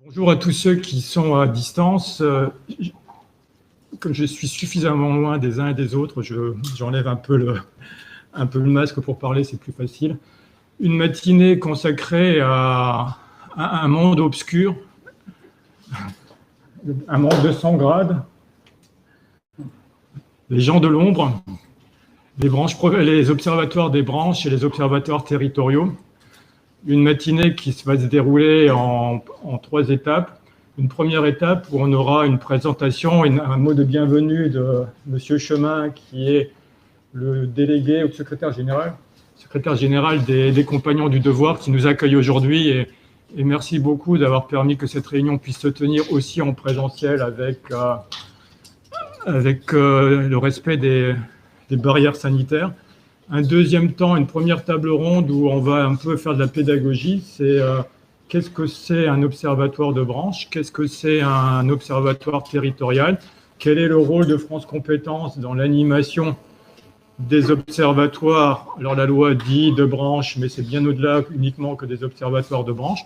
Bonjour à tous ceux qui sont à distance. Comme je suis suffisamment loin des uns et des autres, j'enlève un peu le masque pour parler, c'est plus facile. Une matinée consacrée à un monde obscur, un monde de 100 grades, les gens de l'ombre, les observatoires des branches et les observatoires territoriaux. Une matinée qui va se dérouler en 3 étapes. Une première étape où on aura une présentation et un mot de bienvenue de M. Chemin, qui est le délégué ou secrétaire général des Compagnons du Devoir, qui nous accueille aujourd'hui. Et merci beaucoup d'avoir permis que cette réunion puisse se tenir aussi en présentiel avec le respect des barrières sanitaires. Un deuxième temps, une première table ronde où on va un peu faire de la pédagogie. C'est qu'est-ce que c'est un observatoire de branche? Qu'est-ce que c'est un observatoire territorial? Quel est le rôle de France Compétences dans l'animation des observatoires? Alors la loi dit de branche, mais c'est bien au-delà uniquement que des observatoires de branche.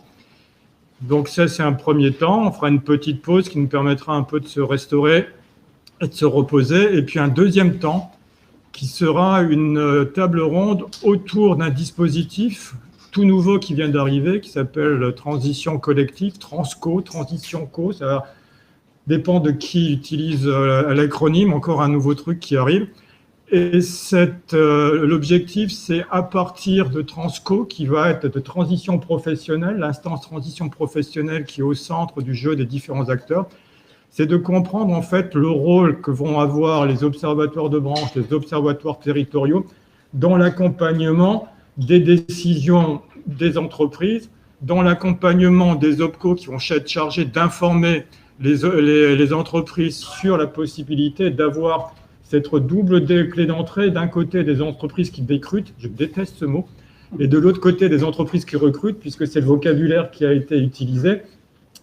Donc ça, c'est un premier temps. On fera une petite pause qui nous permettra un peu de se restaurer et de se reposer. Et puis un deuxième temps qui sera une table ronde autour d'un dispositif tout nouveau qui vient d'arriver, qui s'appelle Transition collective, Transco, Transition Co. Ça dépend de qui utilise l'acronyme, encore un nouveau truc qui arrive. Et l'objectif, c'est à partir de Transco, qui va être de transition professionnelle, l'instance transition professionnelle qui est au centre du jeu des différents acteurs, c'est de comprendre en fait le rôle que vont avoir les observatoires de branche, les observatoires territoriaux dans l'accompagnement des décisions des entreprises, dans l'accompagnement des OPCO qui vont être chargés d'informer les entreprises sur la possibilité d'avoir cette double clé d'entrée, d'un côté des entreprises qui décrutent, je déteste ce mot, et de l'autre côté des entreprises qui recrutent, puisque c'est le vocabulaire qui a été utilisé,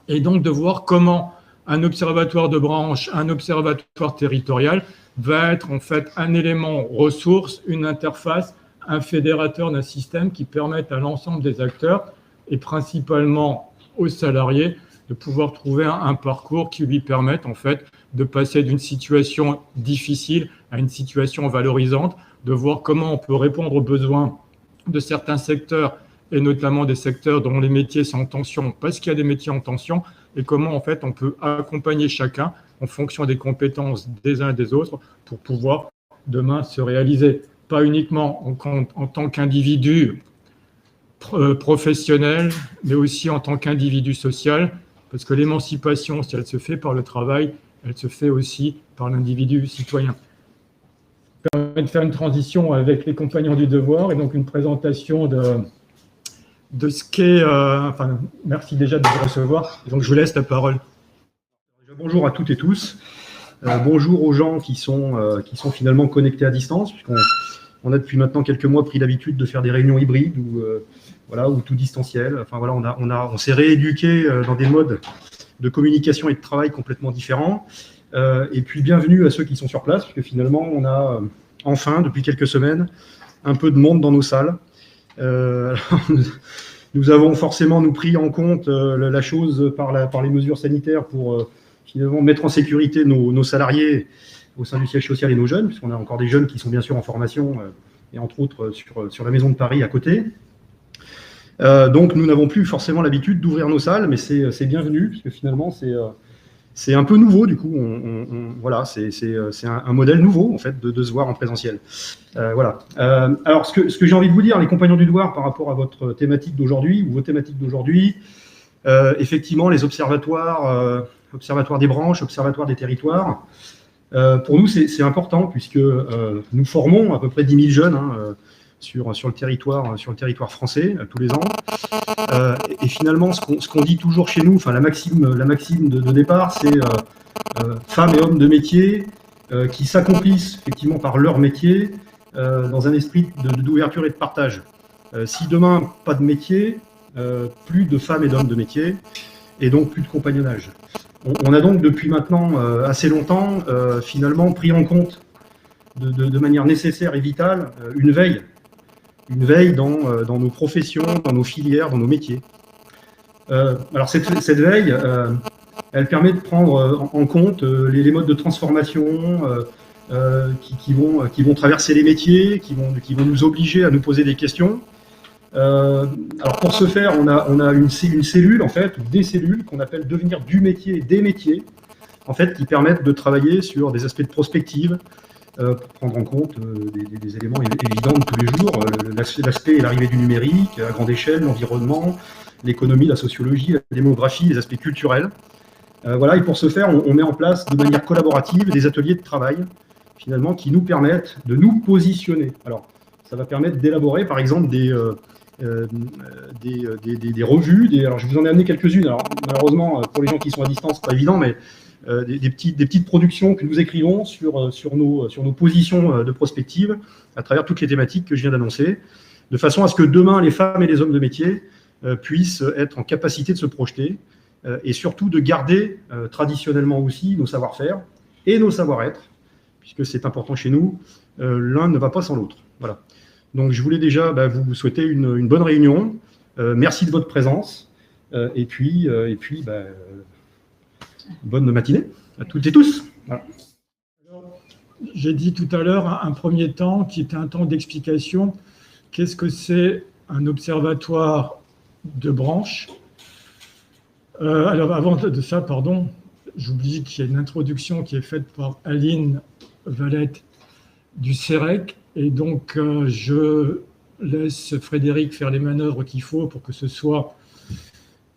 et donc de voir comment un observatoire de branche, un observatoire territorial va être en fait un élément ressource, une interface, un fédérateur d'un système qui permette à l'ensemble des acteurs et principalement aux salariés de pouvoir trouver un parcours qui lui permette en fait de passer d'une situation difficile à une situation valorisante, de voir comment on peut répondre aux besoins de certains secteurs et notamment des secteurs dont les métiers sont en tension parce qu'il y a des métiers en tension, et comment en fait on peut accompagner chacun en fonction des compétences des uns et des autres pour pouvoir demain se réaliser, pas uniquement en tant qu'individu professionnel, mais aussi en tant qu'individu social, parce que l'émancipation, si elle se fait par le travail, elle se fait aussi par l'individu citoyen. Ça permet de faire une transition avec les Compagnons du Devoir et donc une présentation de ce qu'est... merci déjà de vous recevoir. Donc, je vous laisse la parole. Bonjour à toutes et tous. Bonjour aux gens qui sont finalement connectés à distance, puisqu'on a depuis maintenant quelques mois pris l'habitude de faire des réunions hybrides ou tout distanciel. Enfin, voilà, on s'est rééduqué dans des modes de communication et de travail complètement différents. Et puis, bienvenue à ceux qui sont sur place, puisque finalement, on a enfin, depuis quelques semaines, un peu de monde dans nos salles. Nous avons forcément pris en compte la chose par les mesures sanitaires pour finalement mettre en sécurité nos salariés au sein du siège social et nos jeunes, puisqu'on a encore des jeunes qui sont bien sûr en formation et entre autres sur la Maison de Paris à côté. Donc nous n'avons plus forcément l'habitude d'ouvrir nos salles, mais c'est bienvenu, puisque finalement c'est un peu nouveau, du coup, voilà, c'est un modèle nouveau, en fait, de se voir en présentiel. Voilà. Alors, ce que j'ai envie de vous dire, les Compagnons du Devoir, par rapport à votre thématique d'aujourd'hui, ou vos thématiques d'aujourd'hui, effectivement, les observatoires, observatoires des branches, observatoires des territoires, pour nous, c'est important, puisque nous formons à peu près 10 000 jeunes sur le territoire français, tous les ans. Et finalement, ce qu'on dit toujours chez nous, enfin la maxime de départ, c'est femmes et hommes de métier qui s'accomplissent effectivement par leur métier dans un esprit d'ouverture et de partage. Si demain, pas de métier, plus de femmes et d'hommes de métier, et donc plus de compagnonnage. On a donc depuis maintenant assez longtemps finalement pris en compte de manière nécessaire et vitale une veille dans nos professions, dans nos filières, dans nos métiers. Alors cette veille, elle permet de prendre en compte les modes de transformation qui vont traverser les métiers, qui vont nous obliger à nous poser des questions. Alors pour ce faire, on a une cellule, en fait, ou des cellules qu'on appelle devenir du métier et des métiers, en fait, qui permettent de travailler sur des aspects de prospective, pour prendre en compte des éléments évidents de tous les jours, l'aspect et l'arrivée du numérique à grande échelle, l'environnement, l'économie, la sociologie, la démographie, les aspects culturels. Voilà, et pour ce faire, on met en place de manière collaborative des ateliers de travail, finalement, qui nous permettent de nous positionner. Alors, ça va permettre d'élaborer, par exemple, des revues. Alors, je vous en ai amené quelques-unes. Alors, malheureusement, pour les gens qui sont à distance, c'est pas évident, mais des petites productions que nous écrivons sur nos positions de prospective à travers toutes les thématiques que je viens d'annoncer, de façon à ce que demain, les femmes et les hommes de métier puissent être en capacité de se projeter et surtout de garder traditionnellement aussi nos savoir-faire et nos savoir-être, puisque c'est important chez nous, l'un ne va pas sans l'autre. Voilà. Donc, je voulais déjà vous souhaiter une bonne réunion. Merci de votre présence. Et puis bonne matinée à toutes et tous. Voilà. J'ai dit tout à l'heure un premier temps qui était un temps d'explication. Qu'est-ce que c'est un observatoire de branche? Alors, avant de ça, pardon, j'oublie qu'il y a une introduction qui est faite par Aline Valette du CEREC. Et donc, je laisse Frédéric faire les manœuvres qu'il faut pour que ce soit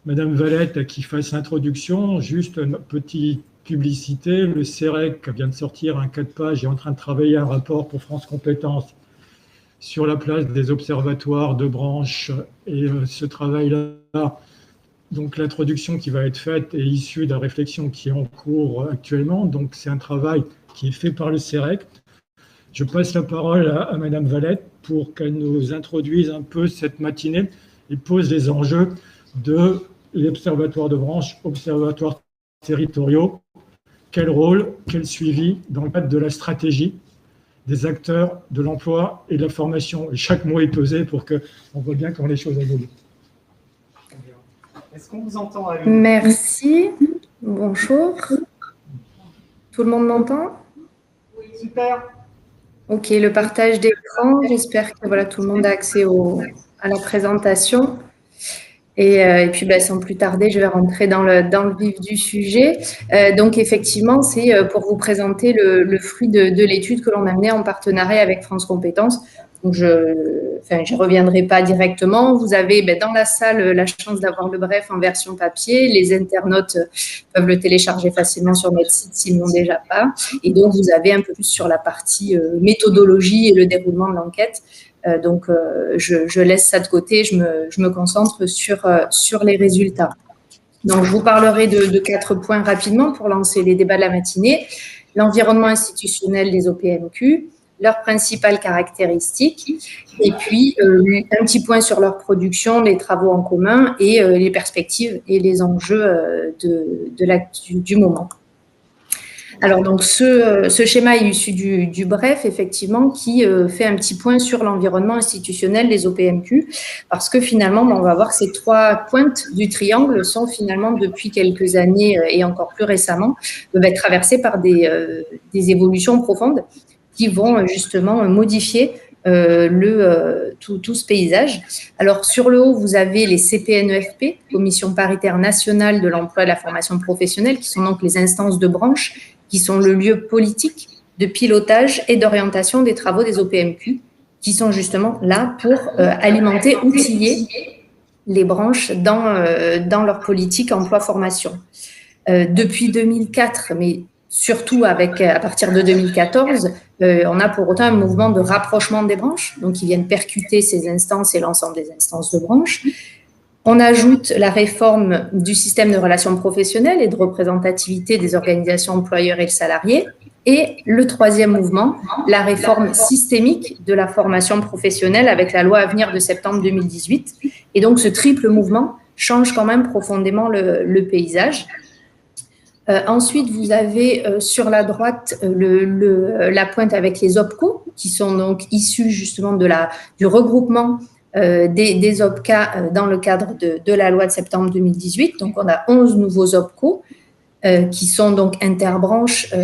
Madame Valette qui fasse l'introduction. Juste une petite publicité. Le CEREC vient de sortir un 4 pages et est en train de travailler un rapport pour France Compétences sur la place des observatoires de branche. Et ce travail-là, donc l'introduction qui va être faite est issue de la réflexion qui est en cours actuellement. Donc, c'est un travail qui est fait par le CEREC. Je passe la parole à Madame Valette pour qu'elle nous introduise un peu cette matinée et pose les enjeux de l'observatoire de branche, observatoires territoriaux. Quel rôle, quel suivi dans le cadre de la stratégie des acteurs de l'emploi et de la formation. Et chaque mot est pesé pour qu'on voit bien comment les choses évoluent. Est-ce qu'on vous entend? Merci. Bonjour. Tout le monde m'entend? Oui, super. Ok, le partage d'écran. J'espère que voilà, tout le monde a accès à la présentation. Et puis, sans plus tarder, je vais rentrer dans le vif du sujet. Donc, effectivement, c'est pour vous présenter le fruit de l'étude que l'on a menée en partenariat avec France Compétences. Donc, je ne reviendrai pas directement. Vous avez dans la salle la chance d'avoir le bref en version papier. Les internautes peuvent le télécharger facilement sur notre site s'ils ne l'ont déjà pas. Et donc, vous avez un peu plus sur la partie méthodologie et le déroulement de l'enquête. Donc, je laisse ça de côté. Je me concentre sur les résultats. Donc, je vous parlerai de 4 points rapidement pour lancer les débats de la matinée. L'environnement institutionnel des OPMQ, leurs principales caractéristiques, et puis un petit point sur leur production, les travaux en commun et les perspectives et les enjeux du moment. Alors, donc, ce schéma est issu du bref, effectivement, qui fait un petit point sur l'environnement institutionnel des OPMQ, parce que finalement, on va voir que ces 3 pointes du triangle sont finalement, depuis quelques années et encore plus récemment, traversées par des évolutions profondes qui vont justement modifier tout ce paysage. Alors, sur le haut, vous avez les CPNEFP, Commission paritaire nationale de l'emploi et de la formation professionnelle, qui sont donc les instances de branche, qui sont le lieu politique de pilotage et d'orientation des travaux des OPMQ, qui sont justement là pour alimenter, outiller les branches dans leur politique emploi-formation. Depuis 2004, mais surtout à partir de 2014, on a pour autant un mouvement de rapprochement des branches, donc qui viennent percuter ces instances et l'ensemble des instances de branches. On ajoute la réforme du système de relations professionnelles et de représentativité des organisations employeurs et le salarié. Et le 3e mouvement, la réforme systémique de la formation professionnelle avec la loi à venir de septembre 2018. Et donc, ce triple mouvement change quand même profondément le paysage. Ensuite, vous avez sur la droite la pointe avec les OPCO, qui sont donc issus justement du regroupement des OPCA dans le cadre de la loi de septembre 2018. Donc, on a 11 nouveaux OPCO qui sont donc interbranches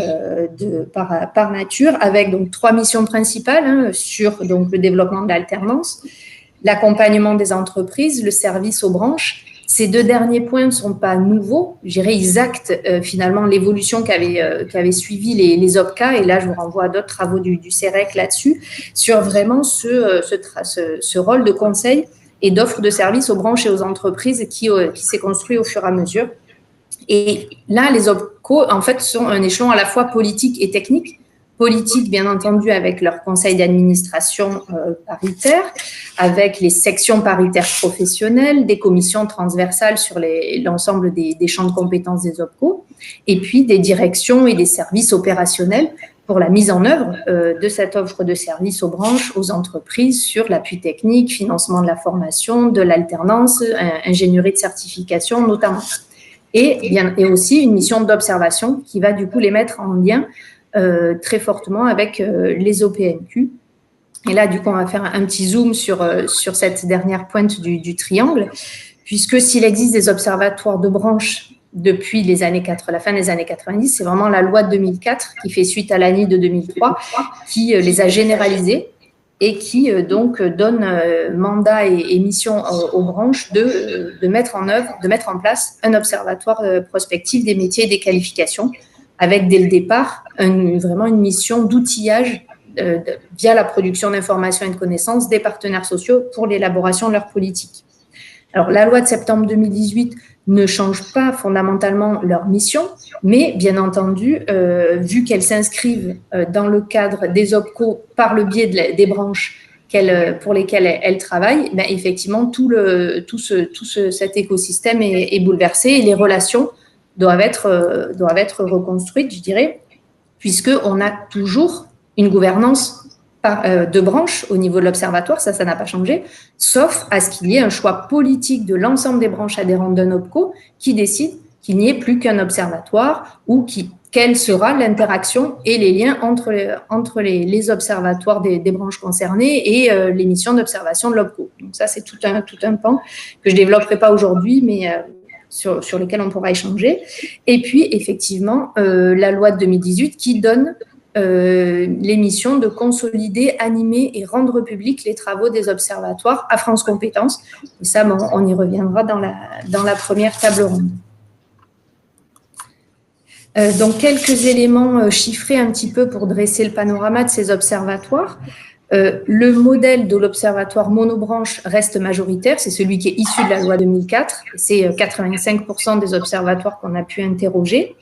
par nature, avec donc 3 missions principales sur donc, le développement de l'alternance, l'accompagnement des entreprises, le service aux branches. Ces 2 derniers points ne sont pas nouveaux. Je dirais, ils actent finalement l'évolution qu'avaient suivi les OPCA. Et là, je vous renvoie à d'autres travaux du CEREC là-dessus, sur vraiment ce rôle de conseil et d'offre de services aux branches et aux entreprises qui s'est construit au fur et à mesure. Et là, les OPCO, en fait, sont un échelon à la fois politique et technique. Politique, bien entendu, avec leur conseil d'administration paritaire, avec les sections paritaires professionnelles, des commissions transversales sur l'ensemble des champs de compétences des OPCO, et puis des directions et des services opérationnels pour la mise en œuvre de cette offre de services aux branches, aux entreprises, sur l'appui technique, financement de la formation, de l'alternance, ingénierie de certification notamment. Et aussi une mission d'observation qui va du coup les mettre en lien très fortement avec les OPMQ. Et là, du coup, on va faire un petit zoom sur cette dernière pointe du triangle, puisque s'il existe des observatoires de branches depuis la fin des années 90, c'est vraiment la loi de 2004 qui fait suite à l'ANI de 2003 qui les a généralisés et qui donc donne mandat et mission aux branches de mettre en place un observatoire prospectif des métiers et des qualifications, avec dès le départ vraiment une mission d'outillage via la production d'informations et de connaissances des partenaires sociaux pour l'élaboration de leur politique. Alors, la loi de septembre 2018 ne change pas fondamentalement leur mission, mais bien entendu, vu qu'elles s'inscrivent dans le cadre des OPCO par le biais des branches pour lesquelles elles travaillent, ben effectivement, tout cet écosystème est bouleversé et les relations doivent être reconstruites, je dirais, puisqu'on a toujours une gouvernance de branches au niveau de l'observatoire, ça n'a pas changé, sauf à ce qu'il y ait un choix politique de l'ensemble des branches adhérentes d'un OPCO qui décide qu'il n'y ait plus qu'un observatoire ou quelle sera l'interaction et les liens entre les observatoires des branches concernées et les missions d'observation de l'OPCO. Donc ça, c'est tout un pan que je ne développerai pas aujourd'hui, mais sur lequel on pourra échanger. Et puis, effectivement, la loi de 2018 qui donne les missions de consolider, animer et rendre public les travaux des observatoires à France Compétences. Et ça, bon, on y reviendra dans la première table ronde. Donc, quelques éléments chiffrés un petit peu pour dresser le panorama de ces observatoires. Le modèle de l'observatoire monobranche reste majoritaire, c'est celui qui est issu de la loi 2004, c'est 85% des observatoires qu'on a pu interroger.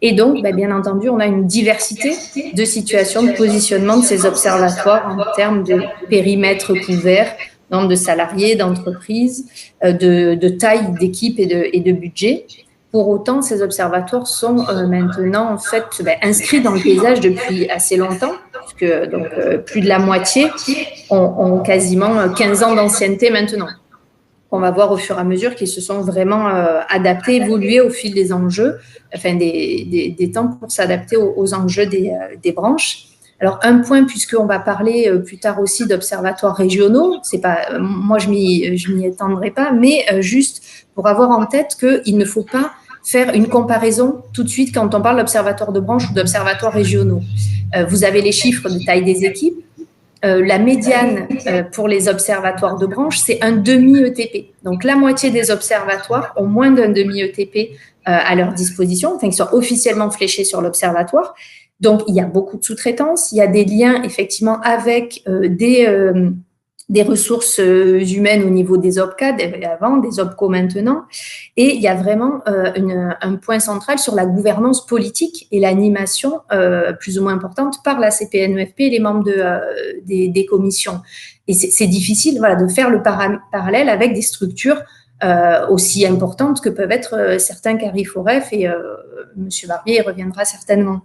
Et donc, bien entendu, on a une diversité de situations de positionnement de ces observatoires en termes de périmètre couvert, nombre de salariés, d'entreprises, de taille d'équipe et de budget. Pour autant, ces observatoires sont maintenant en fait inscrits dans le paysage depuis assez longtemps, puisque donc, plus de la moitié ont quasiment 15 ans d'ancienneté maintenant. On va voir au fur et à mesure qu'ils se sont vraiment adaptés, évolués au fil des enjeux, enfin des temps pour s'adapter aux enjeux des branches. Alors, un point, puisqu'on va parler plus tard aussi d'observatoires régionaux, c'est pas, moi je m'y étendrai pas, mais juste pour avoir en tête qu'il ne faut pas faire une comparaison tout de suite quand on parle d'observatoires de branches ou d'observatoires régionaux. Vous avez les chiffres de taille des équipes. La médiane pour les observatoires de branches, c'est un demi-ETP. Donc, la moitié des observatoires ont moins d'un demi-ETP à leur disposition, enfin, qui sont officiellement fléchés sur l'observatoire. Donc, il y a beaucoup de sous-traitance, il y a des liens effectivement avec des ressources humaines au niveau des OPCA avant, des OPCO maintenant, et il y a vraiment un point central sur la gouvernance politique et l'animation plus ou moins importante par la CPNEFP et les membres des commissions. Et c'est difficile de faire le parallèle avec des structures aussi importantes que peuvent être certains CARIFOREF et M. Barbier y reviendra certainement.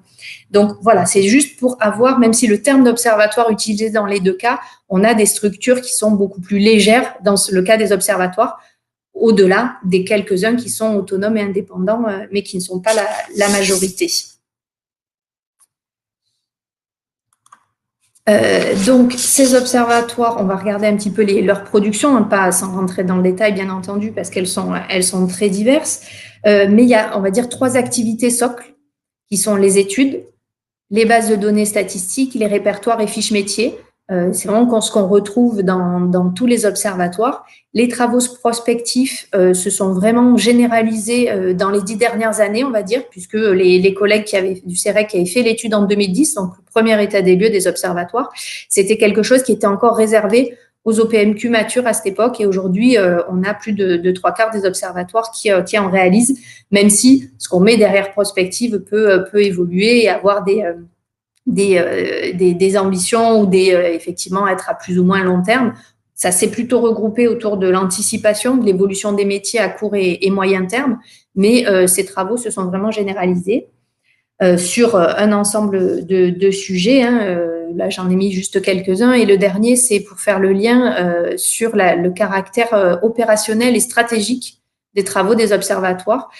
Donc voilà, c'est juste pour avoir, même si le terme d'observatoire utilisé dans les deux cas, on a des structures qui sont beaucoup plus légères dans le cas des observatoires, au-delà des quelques-uns qui sont autonomes et indépendants, mais qui ne sont pas la majorité. Donc, ces observatoires, on va regarder un petit peu leur productions, hein, pas sans rentrer dans le détail, bien entendu, parce qu'elles sont très diverses. Mais il y a, on va dire, 3 activités socles, qui sont les études, les bases de données statistiques, les répertoires et fiches métiers. C'est vraiment ce qu'on retrouve dans tous les observatoires. Les travaux prospectifs se sont vraiment généralisés dans les 10 dernières années, on va dire, puisque les collègues du CEREC qui avaient fait l'étude en 2010, donc le premier état des lieux des observatoires, c'était quelque chose qui était encore réservé aux OPMQ matures à cette époque. Et aujourd'hui, on a plus de 3/4 des observatoires qui en réalisent, même si ce qu'on met derrière prospective peut évoluer et avoir des ambitions ou effectivement être à plus ou moins long terme. Ça s'est plutôt regroupé autour de l'anticipation de l'évolution des métiers à court et moyen terme, mais ces travaux se sont vraiment généralisés sur un ensemble de sujets. Là, j'en ai mis juste quelques-uns. Et le dernier, c'est pour faire le lien sur le caractère opérationnel et stratégique des travaux des observatoires,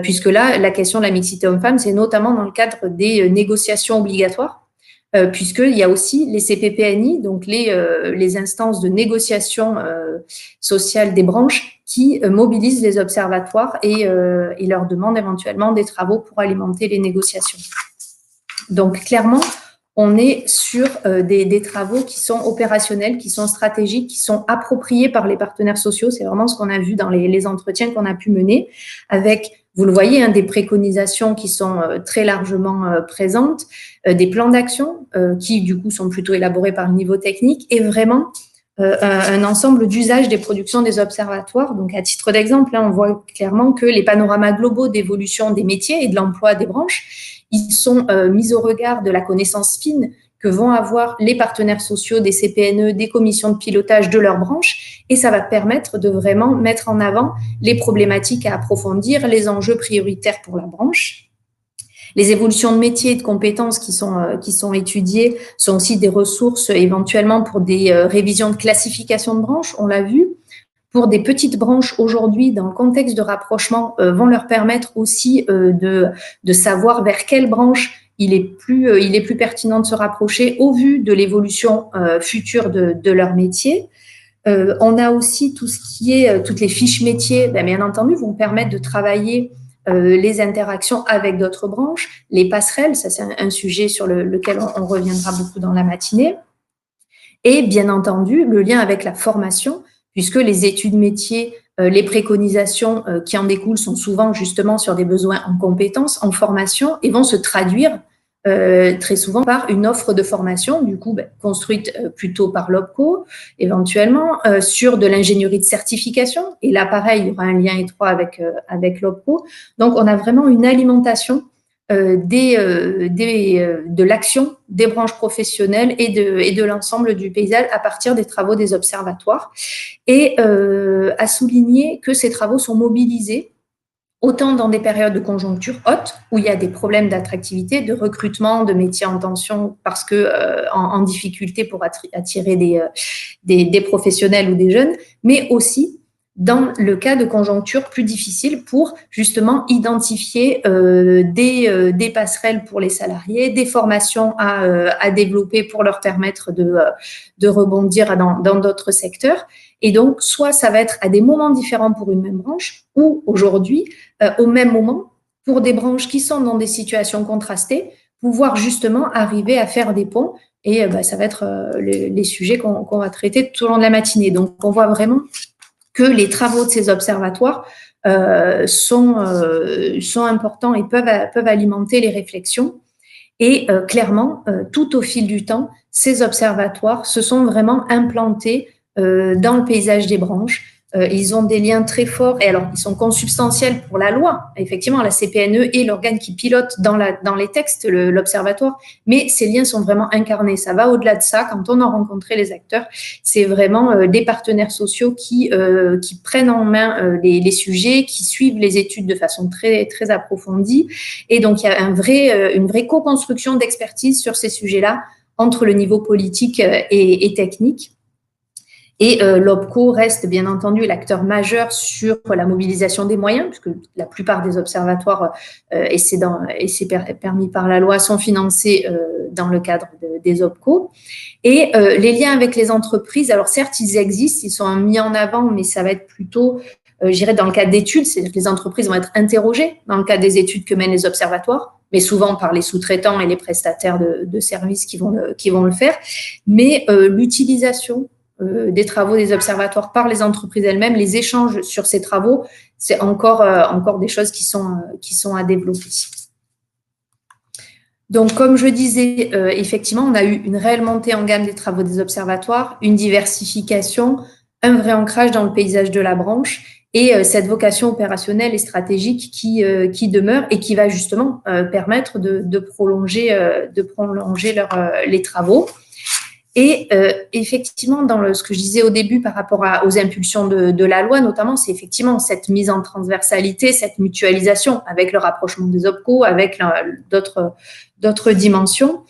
puisque là, la question de la mixité homme-femme, c'est notamment dans le cadre des négociations obligatoires, puisqu'il y a aussi les CPPNI, donc les instances de négociation sociale des branches, qui mobilisent les observatoires et leur demandent éventuellement des travaux pour alimenter les négociations. Donc, clairement, on est sur des travaux qui sont opérationnels, qui sont stratégiques, qui sont appropriés par les partenaires sociaux. C'est vraiment ce qu'on a vu dans les entretiens qu'on a pu mener avec, vous le voyez, des préconisations qui sont très largement présentes, des plans d'action qui, du coup, sont plutôt élaborés par le niveau technique et vraiment un ensemble d'usages des productions des observatoires. Donc, à titre d'exemple, on voit clairement que les panoramas globaux d'évolution des métiers et de l'emploi des branches, ils sont mis au regard de la connaissance fine que vont avoir les partenaires sociaux des CPNE, des commissions de pilotage de leurs branches, et ça va permettre de vraiment mettre en avant les problématiques à approfondir, les enjeux prioritaires pour la branche. Les évolutions de métiers et de compétences qui sont étudiées sont aussi des ressources éventuellement pour des révisions de classification de branches, on l'a vu. Pour des petites branches aujourd'hui, dans le contexte de rapprochement, vont leur permettre aussi de savoir vers quelle branche il est plus pertinent de se rapprocher au vu de l'évolution future de leur métier. On a aussi tout ce qui est toutes les fiches métiers, bien entendu, vont permettre de travailler les interactions avec d'autres branches, les passerelles, ça c'est un sujet sur lequel on reviendra beaucoup dans la matinée, et bien entendu le lien avec la formation, puisque les études métiers, les préconisations qui en découlent sont souvent justement sur des besoins en compétences, en formation, et vont se traduire très souvent par une offre de formation, du coup construite plutôt par l'OPCO, éventuellement sur de l'ingénierie de certification, et là pareil, il y aura un lien étroit avec l'OPCO. Donc on a vraiment une alimentation de l'action des branches professionnelles et de l'ensemble du paysage à partir des travaux des observatoires, et à souligner que ces travaux sont mobilisés autant dans des périodes de conjoncture haute, où il y a des problèmes d'attractivité, de recrutement, de métiers en tension, parce que en difficulté pour attirer des professionnels ou des jeunes, mais aussi dans le cas de conjoncture plus difficile pour justement identifier des passerelles pour les salariés, des formations à développer pour leur permettre de rebondir dans d'autres secteurs. Et donc, soit ça va être à des moments différents pour une même branche, ou aujourd'hui, au même moment, pour des branches qui sont dans des situations contrastées, pouvoir justement arriver à faire des ponts. Et ça va être les sujets qu'on va traiter tout au long de la matinée. Donc, on voit vraiment que les travaux de ces observatoires sont importants et peuvent alimenter les réflexions. Et clairement, tout au fil du temps, ces observatoires se sont vraiment implantés dans le paysage des branches. Ils ont des liens très forts, et alors ils sont consubstantiels pour la loi. Effectivement, la CPNE est l'organe qui pilote dans les textes l'observatoire, mais ces liens sont vraiment incarnés. Ça va au-delà de ça. Quand on a rencontré les acteurs, c'est vraiment des partenaires sociaux qui prennent en main les sujets, qui suivent les études de façon très, très approfondie. Et donc, il y a une vraie co-construction d'expertise sur ces sujets-là entre le niveau politique et technique. Et l'OPCO reste bien entendu l'acteur majeur sur la mobilisation des moyens, puisque la plupart des observatoires, et c'est permis par la loi, sont financés dans le cadre des OPCO. Et les liens avec les entreprises, alors certes, ils existent, ils sont mis en avant, mais ça va être plutôt, je dirais, dans le cadre d'études, c'est-à-dire que les entreprises vont être interrogées dans le cadre des études que mènent les observatoires, mais souvent par les sous-traitants et les prestataires de services qui vont le faire. Mais l'utilisation des travaux des observatoires par les entreprises elles-mêmes, les échanges sur ces travaux, c'est encore des choses qui sont à développer. Donc, comme je disais, effectivement, on a eu une réelle montée en gamme des travaux des observatoires, une diversification, un vrai ancrage dans le paysage de la branche et cette vocation opérationnelle et stratégique qui demeure et qui va justement permettre de prolonger les travaux. Et effectivement, dans ce que je disais au début par rapport aux impulsions de la loi, notamment, c'est effectivement cette mise en transversalité, cette mutualisation avec le rapprochement des OPCO, avec d'autres dimensions.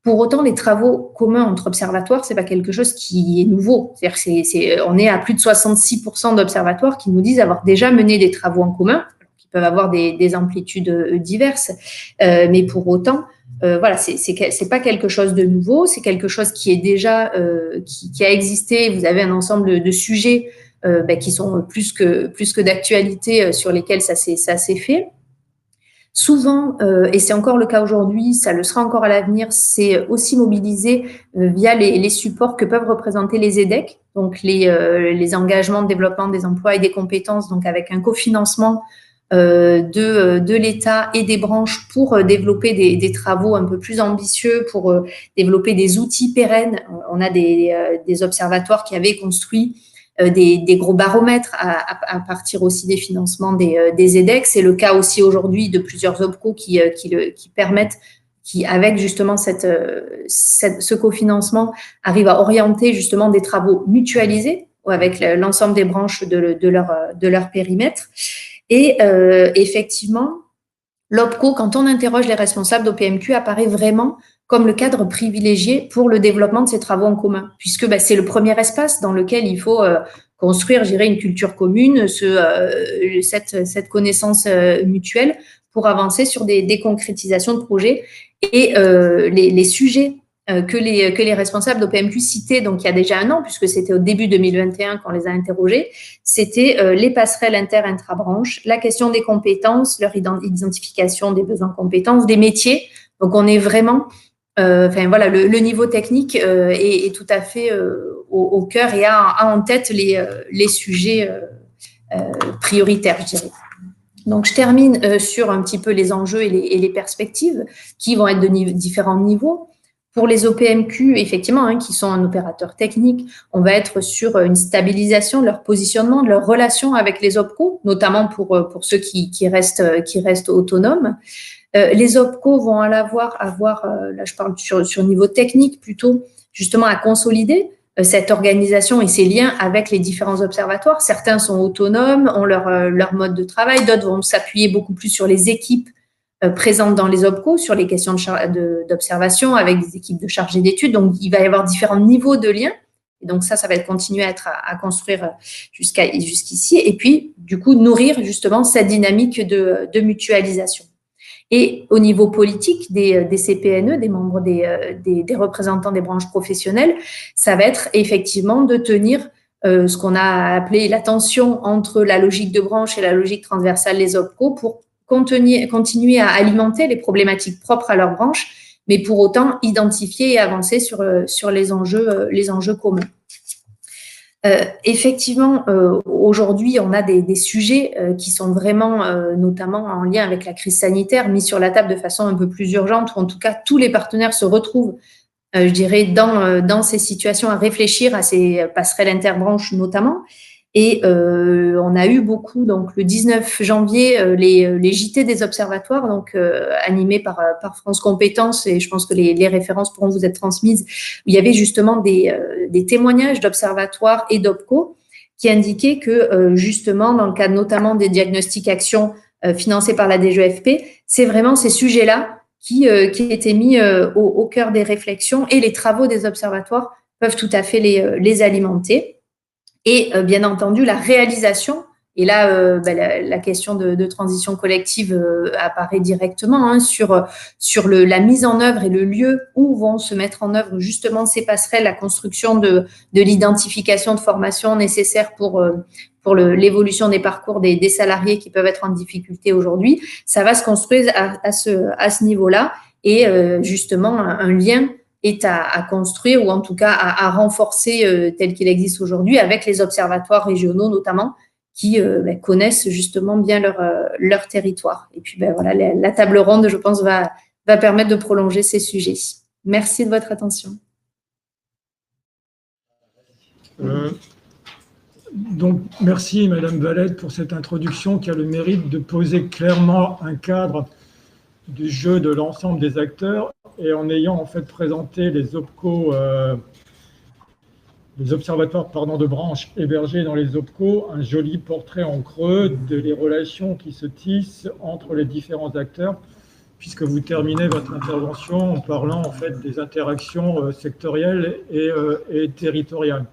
Pour autant, les travaux communs entre observatoires, c'est pas quelque chose qui est nouveau. C'est-à-dire on est à plus de 66% d'observatoires qui nous disent avoir déjà mené des travaux en commun, qui peuvent avoir des amplitudes diverses, mais pour autant, voilà, c'est pas quelque chose de nouveau, c'est quelque chose qui est déjà qui a existé. Vous avez un ensemble de sujets qui sont plus que d'actualité sur lesquels ça s'est fait. Souvent, et c'est encore le cas aujourd'hui, ça le sera encore à l'avenir, c'est aussi mobilisé via les supports que peuvent représenter les EDEC, donc les engagements de développement des emplois et des compétences, donc avec un cofinancement de l'État et des branches pour développer des travaux un peu plus ambitieux, pour développer des outils pérennes. On a des observatoires qui avaient construit des gros baromètres à partir aussi des financements des EDEC. C'est le cas aussi aujourd'hui de plusieurs OPCO qui permettent, qui avec justement ce cofinancement arrivent à orienter justement des travaux mutualisés avec l'ensemble des branches de leur périmètre. Et effectivement, l'OPCO, quand on interroge les responsables d'OPMQ, apparaît vraiment comme le cadre privilégié pour le développement de ces travaux en commun, puisque c'est le premier espace dans lequel il faut construire, je dirais, une culture commune, cette connaissance mutuelle pour avancer sur des concrétisations de projets. Et les sujets que les responsables d'OPMQ citaient, donc il y a déjà un an, puisque c'était au début 2021 qu'on les a interrogés, c'était les passerelles intra-branches, la question des compétences, leur identification des besoins compétences, des métiers. Donc on est vraiment, voilà, le niveau technique est tout à fait au cœur et a en tête les sujets prioritaires, je dirais. Donc, je termine sur un petit peu les enjeux et les perspectives qui vont être de différents niveaux. Pour les OPMQ, effectivement, qui sont un opérateur technique, on va être sur une stabilisation de leur positionnement, de leur relation avec les OPCO, notamment pour ceux qui restent autonomes. Les OPCO vont avoir, là je parle sur niveau technique plutôt, justement à consolider cette organisation et ses liens avec les différents observatoires. Certains sont autonomes, ont leur mode de travail, d'autres vont s'appuyer beaucoup plus sur les équipes présentes dans les OPCO, sur les questions d'observation avec des équipes de chargés d'études. Donc, il va y avoir différents niveaux de liens. Et donc, ça va continuer à construire jusqu'ici. Et puis, du coup, nourrir justement cette dynamique de mutualisation. Et au niveau politique des CPNE, des membres des représentants des branches professionnelles, ça va être effectivement de tenir ce qu'on a appelé la tension entre la logique de branche et la logique transversale des OPCO pour continuer à alimenter les problématiques propres à leur branche, mais pour autant identifier et avancer sur les enjeux communs. Effectivement, aujourd'hui, on a des sujets qui sont vraiment, notamment en lien avec la crise sanitaire, mis sur la table de façon un peu plus urgente, ou en tout cas, tous les partenaires se retrouvent, je dirais, dans ces situations à réfléchir à ces passerelles interbranches notamment. Et on a eu beaucoup, donc le 19 janvier, les JT des observatoires, donc animés par France Compétences, et je pense que les références pourront vous être transmises, où il y avait justement des témoignages d'observatoires et d'OPCO qui indiquaient que justement, dans le cadre notamment des diagnostics actions financés par la DGEFP, c'est vraiment ces sujets-là qui étaient mis au cœur des réflexions, et les travaux des observatoires peuvent tout à fait les alimenter. Et bien entendu, la réalisation. Et là, la question de transition collective apparaît directement hein, sur la mise en œuvre et le lieu où vont se mettre en œuvre justement ces passerelles, la construction de l'identification de formation nécessaire pour l'évolution des parcours des salariés qui peuvent être en difficulté aujourd'hui. Ça va se construire à ce niveau-là et justement un lien est à construire ou en tout cas à renforcer tel qu'il existe aujourd'hui avec les observatoires régionaux notamment qui connaissent justement bien leur territoire. Et puis voilà, la table ronde, je pense, va permettre de prolonger ces sujets. Merci de votre attention. Donc, merci Madame Valette pour cette introduction qui a le mérite de poser clairement un cadre du jeu de l'ensemble des acteurs et en ayant en fait présenté les OPCO, les observatoires de branches hébergés dans les OPCO, un joli portrait en creux les relations qui se tissent entre les différents acteurs, puisque vous terminez votre intervention en parlant en fait des interactions sectorielles et territoriales.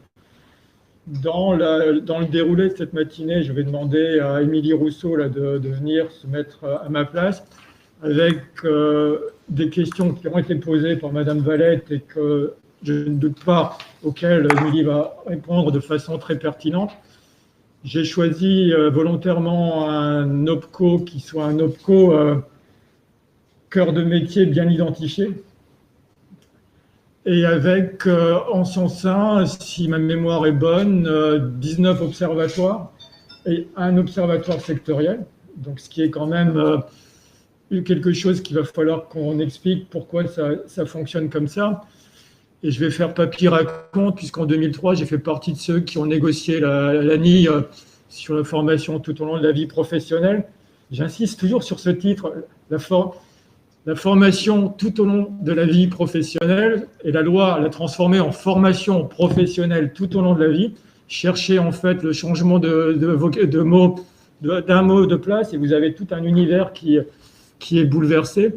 Dans le déroulé de cette matinée, je vais demander à Émilie Rousseau là, de venir se mettre à ma place avec des questions qui ont été posées par Madame Valette et que je ne doute pas auxquelles Émilie va répondre de façon très pertinente. J'ai choisi volontairement un OPCO qui soit un OPCO cœur de métier bien identifié et avec en son sein, si ma mémoire est bonne, 19 observatoires et un observatoire sectoriel. Donc, ce qui est quand même quelque chose qu'il va falloir qu'on explique pourquoi ça fonctionne comme ça. Et je vais faire papier raconte, puisqu'en 2003, j'ai fait partie de ceux qui ont négocié l'ANI sur la formation tout au long de la vie professionnelle. J'insiste toujours sur ce titre, la formation tout au long de la vie professionnelle, et la loi l'a transformée en formation professionnelle tout au long de la vie. Cherchez en fait le changement d'un mot de place, et vous avez tout un univers qui est bouleversé.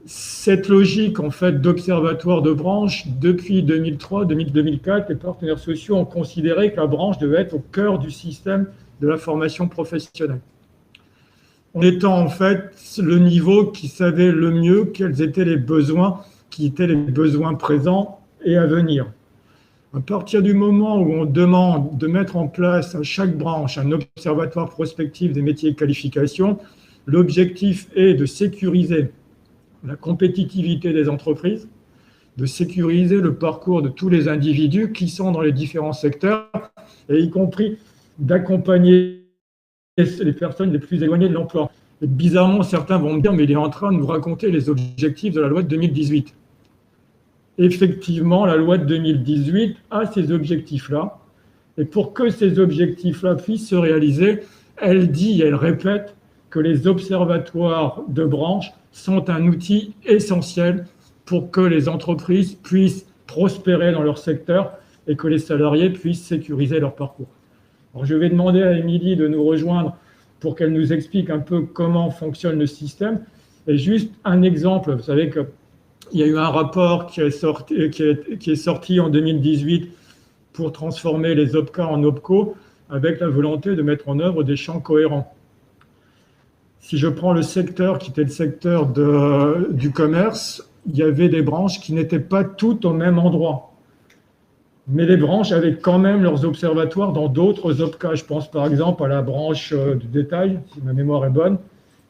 Cette logique en fait d'observatoire de branche, depuis 2003-2004, les partenaires sociaux ont considéré que la branche devait être au cœur du système de la formation professionnelle. En étant en fait le niveau qui savait le mieux quels étaient les besoins, qui étaient les besoins présents et à venir. À partir du moment où on demande de mettre en place à chaque branche un observatoire prospectif des métiers et qualifications, l'objectif est de sécuriser la compétitivité des entreprises, de sécuriser le parcours de tous les individus qui sont dans les différents secteurs, et y compris d'accompagner les personnes les plus éloignées de l'emploi. Et bizarrement, certains vont me dire, mais il est en train de nous raconter les objectifs de la loi de 2018. Effectivement, la loi de 2018 a ces objectifs-là, et pour que ces objectifs-là puissent se réaliser, elle dit, elle répète que les observatoires de branche sont un outil essentiel pour que les entreprises puissent prospérer dans leur secteur et que les salariés puissent sécuriser leur parcours. Alors, je vais demander à Émilie de nous rejoindre pour qu'elle nous explique un peu comment fonctionne le système. Et juste un exemple, vous savez qu'il y a eu un rapport qui est sorti en 2018 pour transformer les OPCA en OPCO avec la volonté de mettre en œuvre des champs cohérents. Si je prends le secteur qui était le secteur du commerce, il y avait des branches qui n'étaient pas toutes au même endroit. Mais les branches avaient quand même leurs observatoires dans d'autres OPCA. Je pense par exemple à la branche du détail, si ma mémoire est bonne,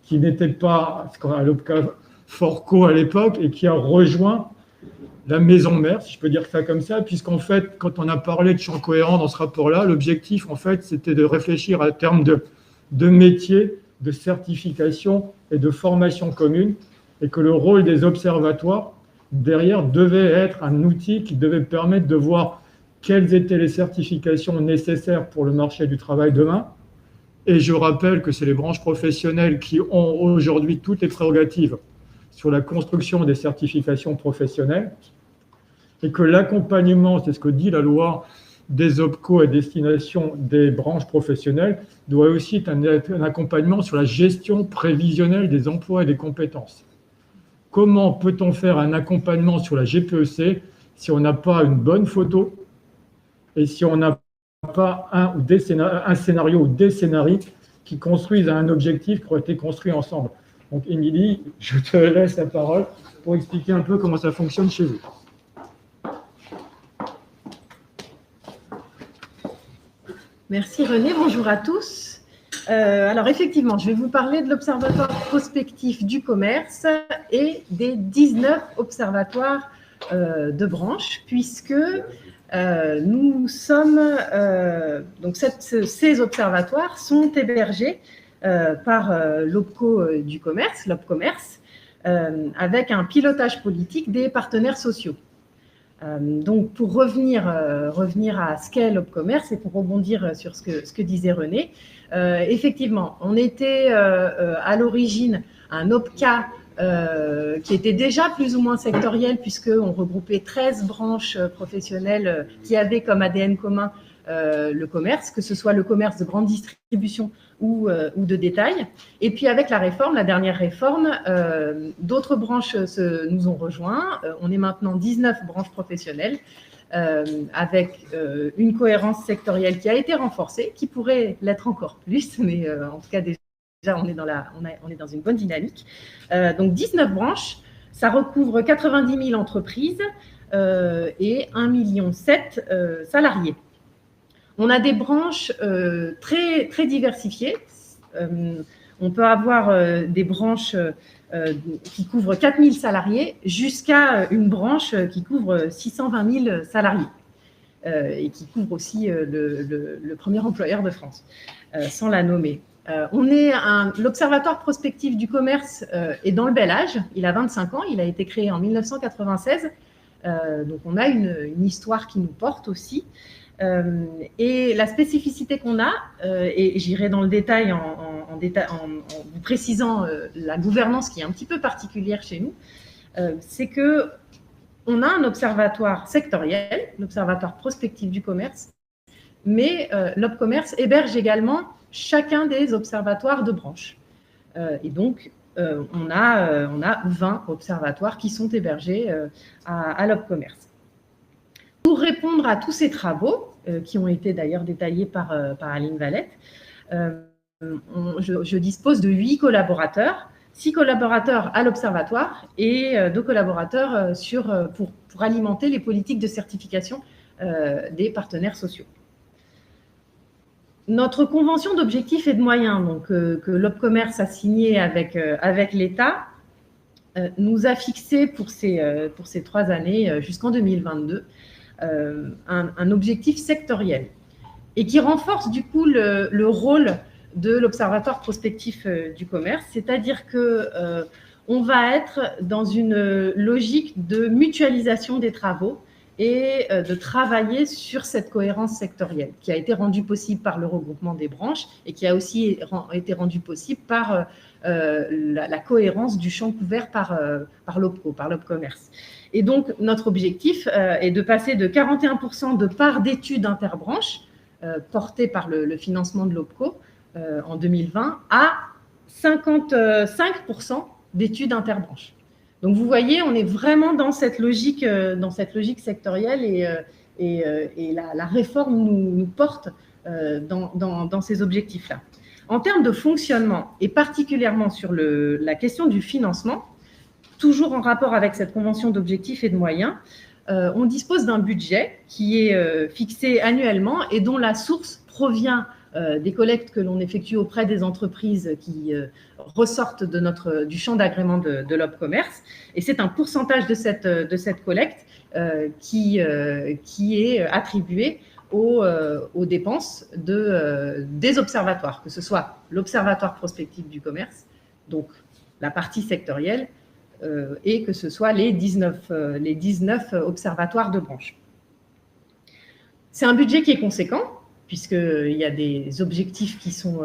qui n'était pas à l'OPCA Forco à l'époque et qui a rejoint la maison mère, si je peux dire ça comme ça, puisqu'en fait, quand on a parlé de champs cohérents dans ce rapport-là, l'objectif, en fait, c'était de réfléchir à termes de métiers, de certification et de formation commune, et que le rôle des observatoires, derrière, devait être un outil qui devait permettre de voir quelles étaient les certifications nécessaires pour le marché du travail demain. Et je rappelle que c'est les branches professionnelles qui ont aujourd'hui toutes les prérogatives sur la construction des certifications professionnelles, et que l'accompagnement, c'est ce que dit la loi des OPCO à destination des branches professionnelles, doit aussi être un accompagnement sur la gestion prévisionnelle des emplois et des compétences. Comment peut-on faire un accompagnement sur la GPEC si on n'a pas une bonne photo et si on n'a pas un scénario ou des scénarios qui construisent un objectif qui aurait été construit ensemble. Donc, Émilie, je te laisse la parole pour expliquer un peu comment ça fonctionne chez vous. Merci René, bonjour à tous. Alors effectivement, je vais vous parler de l'Observatoire prospectif du commerce et des 19 observatoires de branche, puisque nous sommes, donc ces observatoires sont hébergés par l'OPCO du commerce, l'OPCommerce, avec un pilotage politique des partenaires sociaux. Donc, pour revenir à ce qu'est l'OPCommerce et pour rebondir sur ce que disait René, effectivement, on était à l'origine un OPCA qui était déjà plus ou moins sectoriel puisqu'on regroupait 13 branches professionnelles qui avaient comme ADN commun le commerce, que ce soit le commerce de grande distribution ou de détail. Et puis avec la réforme, la dernière réforme, d'autres branches nous ont rejoints. On est maintenant 19 branches professionnelles avec une cohérence sectorielle qui a été renforcée, qui pourrait l'être encore plus, mais en tout cas déjà on est dans une bonne dynamique. Donc 19 branches, ça recouvre 90 000 entreprises et 1,7 million salariés. On a des branches très, très diversifiées. On peut avoir des branches qui couvrent 4 000 salariés jusqu'à une branche qui couvre 620 000 salariés et qui couvre aussi le premier employeur de France, sans la nommer. L'Observatoire prospectif du commerce est dans le bel âge. Il a 25 ans. Il a été créé en 1996. Donc, on a une histoire qui nous porte aussi. Et la spécificité qu'on a, et j'irai dans le détail en vous précisant la gouvernance qui est un petit peu particulière chez nous, c'est qu'on a un observatoire sectoriel, l'Observatoire prospectif du commerce, mais l'OPCommerce héberge également chacun des observatoires de branche. Et donc, on a 20 observatoires qui sont hébergés à l'OPCommerce. Pour répondre à tous ces travaux, qui ont été d'ailleurs détaillés par Aline Valette, je dispose de 8 collaborateurs, 6 collaborateurs à l'Observatoire et 2 collaborateurs pour alimenter les politiques de certification des partenaires sociaux. Notre convention d'objectifs et de moyens, donc, que l'OPCommerce a signée avec l'État, nous a fixé pour ces 3 années jusqu'en 2022 un objectif sectoriel et qui renforce du coup le rôle de l'Observatoire prospectif du commerce, c'est-à-dire que on va être dans une logique de mutualisation des travaux et de travailler sur cette cohérence sectorielle qui a été rendue possible par le regroupement des branches et qui a aussi été rendue possible par la cohérence du champ couvert par l'OPCO, par l'OPCommerce. Et donc, notre objectif est de passer de 41% de part d'études interbranches portées par le financement de l'OPCO en 2020 à 55% d'études interbranches. Donc, vous voyez, on est vraiment dans cette logique sectorielle et la réforme nous porte dans ces objectifs-là. En termes de fonctionnement, et particulièrement sur la question du financement, toujours en rapport avec cette convention d'objectifs et de moyens, on dispose d'un budget qui est fixé annuellement et dont la source provient des collectes que l'on effectue auprès des entreprises qui ressortent du champ d'agrément de l'OPCommerce. Et c'est un pourcentage de cette collecte qui est attribué aux dépenses des observatoires, que ce soit l'Observatoire prospectif du commerce, donc la partie sectorielle, et que ce soit les 19 observatoires de branche. C'est un budget qui est conséquent, puisqu'il y a des objectifs qui sont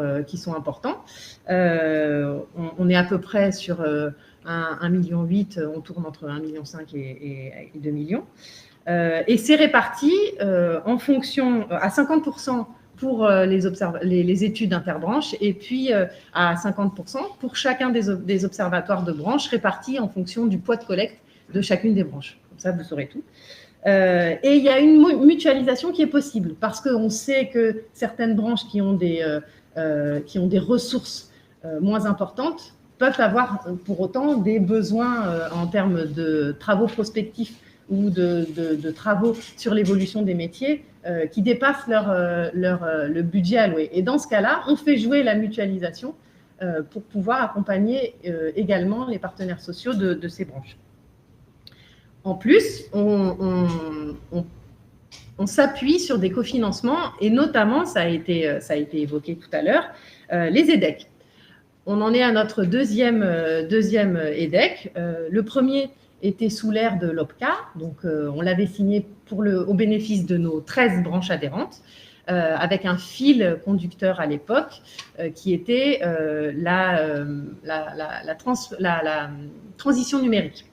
importants. On est à peu près sur 1,8 million, on tourne entre 1,5 million et 2 millions. Et c'est réparti en fonction à 50% pour les études interbranches et puis à 50% pour chacun des observatoires de branches répartis en fonction du poids de collecte de chacune des branches. Comme ça, vous saurez tout. Et il y a une mutualisation qui est possible parce qu'on sait que certaines branches qui ont des ressources moins importantes peuvent avoir pour autant des besoins en termes de travaux prospectifs ou de travaux sur l'évolution des métiers qui dépassent le budget alloué. Et dans ce cas-là, on fait jouer la mutualisation pour pouvoir accompagner également les partenaires sociaux de ces branches. En plus, on s'appuie sur des cofinancements et notamment, ça a été évoqué tout à l'heure, les EDEC. On en est à notre deuxième EDEC. Le premier était sous l'ère de l'OPCA, donc on l'avait signé au bénéfice de nos 13 branches adhérentes, avec un fil conducteur à l'époque qui était la transition numérique.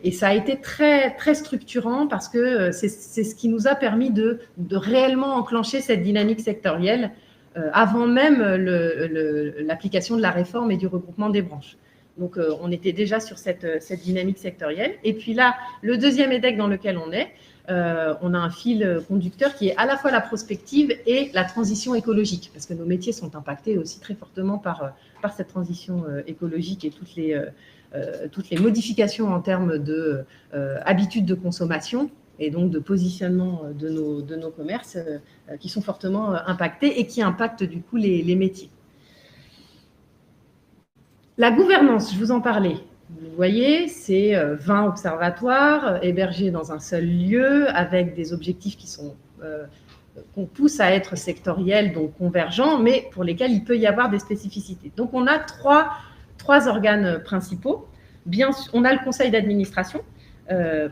Et ça a été très, très structurant parce que c'est ce qui nous a permis de réellement enclencher cette dynamique sectorielle avant même l'application de la réforme et du regroupement des branches. Donc, on était déjà sur cette dynamique sectorielle. Et puis là, le deuxième EDEC dans lequel on est, on a un fil conducteur qui est à la fois la prospective et la transition écologique, parce que nos métiers sont impactés aussi très fortement par cette transition écologique et toutes les modifications en termes d'habitudes de consommation et donc de positionnement de nos commerces qui sont fortement impactés et qui impactent du coup les métiers. La gouvernance, je vous en parlais. Vous voyez, c'est 20 observatoires hébergés dans un seul lieu avec des objectifs qui sont qu'on pousse à être sectoriels, donc convergents, mais pour lesquels il peut y avoir des spécificités. Donc, on a trois organes principaux. On a le conseil d'administration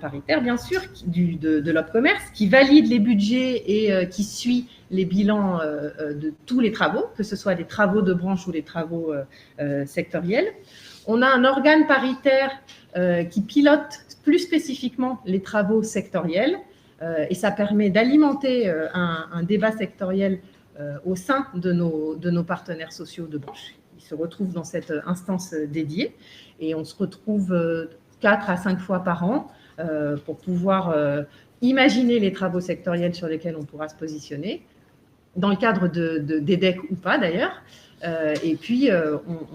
paritaire, bien sûr, de l'OPCommerce, qui valide les budgets et qui suit les bilans de tous les travaux, que ce soit des travaux de branche ou des travaux sectoriels. On a un organe paritaire qui pilote plus spécifiquement les travaux sectoriels et ça permet d'alimenter un débat sectoriel au sein de nos partenaires sociaux de branche. Ils se retrouvent dans cette instance dédiée et on se retrouve 4 à 5 fois par an pour pouvoir imaginer les travaux sectoriels sur lesquels on pourra se positionner, dans le cadre d'EDEC ou pas d'ailleurs, et puis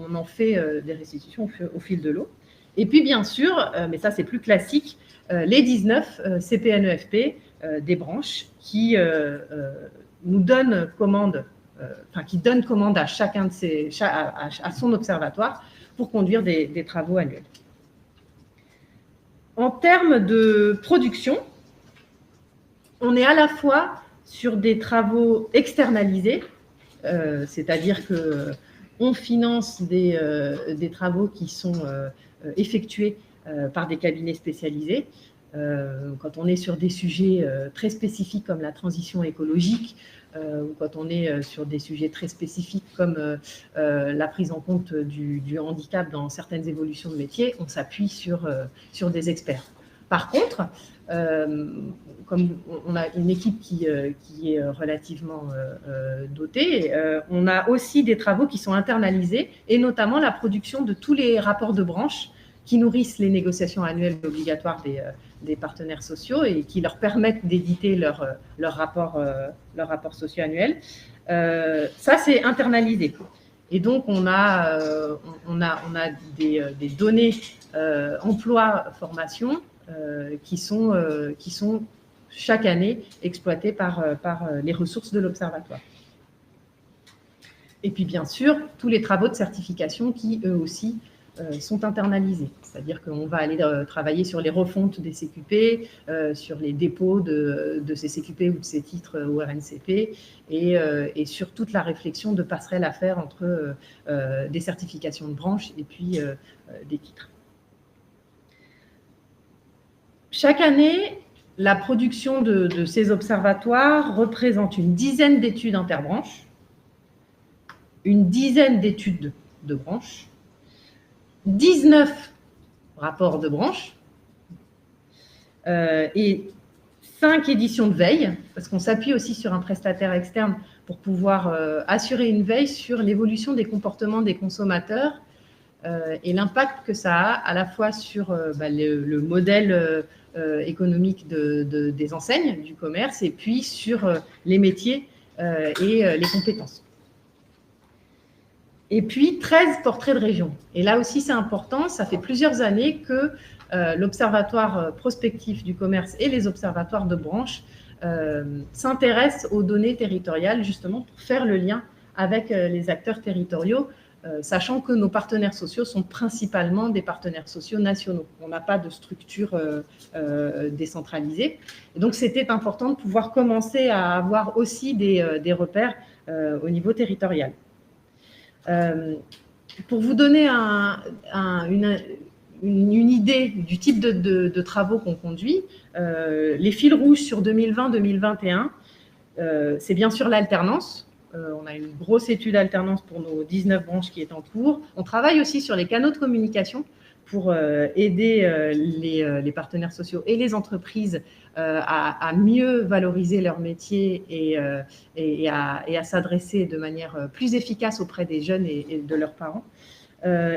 on en fait des restitutions au fil de l'eau. Et puis bien sûr, mais ça c'est plus classique, les 19 CPNEFP des branches qui nous donnent commande, qui donnent commande à chacun de à son observatoire pour conduire des travaux annuels. En termes de production, on est à la fois sur des travaux externalisés, c'est-à-dire qu'on finance des travaux qui sont effectués par des cabinets spécialisés. Quand on est sur des sujets très spécifiques comme la transition écologique, ou quand on est sur des sujets très spécifiques comme la prise en compte du handicap dans certaines évolutions de métier, on s'appuie sur des experts. Par contre, comme on a une équipe qui est relativement dotée, on a aussi des travaux qui sont internalisés, et notamment la production de tous les rapports de branche qui nourrissent les négociations annuelles obligatoires des partenaires sociaux et qui leur permettent d'éditer leur rapport socio annuel. Ça, c'est internalisé. Et donc, on a des données emploi, formation qui sont chaque année exploitées par les ressources de l'Observatoire. Et puis, bien sûr, tous les travaux de certification qui, eux aussi, sont internalisés. C'est-à-dire qu'on va aller travailler sur les refontes des CQP, sur les dépôts de ces CQP ou de ces titres au RNCP et sur toute la réflexion de passerelle à faire entre des certifications de branche et puis des titres. Chaque année, la production de ces observatoires représente une dizaine d'études interbranches, une dizaine d'études de branches, 19 rapports de branche et 5 éditions de veille, parce qu'on s'appuie aussi sur un prestataire externe pour pouvoir assurer une veille sur l'évolution des comportements des consommateurs et l'impact que ça a à la fois sur le modèle économique des enseignes, du commerce, et puis sur les métiers et les compétences. Et puis 13 portraits de région. Et là aussi, c'est important, ça fait plusieurs années que l'Observatoire prospectif du commerce et les observatoires de branche s'intéressent aux données territoriales, justement pour faire le lien avec les acteurs territoriaux, sachant que nos partenaires sociaux sont principalement des partenaires sociaux nationaux. On n'a pas de structure décentralisée. Et donc, c'était important de pouvoir commencer à avoir aussi des repères au niveau territorial. Pour vous donner une idée du type de travaux qu'on conduit, les fils rouges sur 2020-2021, c'est bien sûr l'alternance. On a une grosse étude alternance pour nos 19 branches qui est en cours. On travaille aussi sur les canaux de communication pour aider les partenaires sociaux et les entreprises à mieux valoriser leur métier et à s'adresser de manière plus efficace auprès des jeunes et de leurs parents.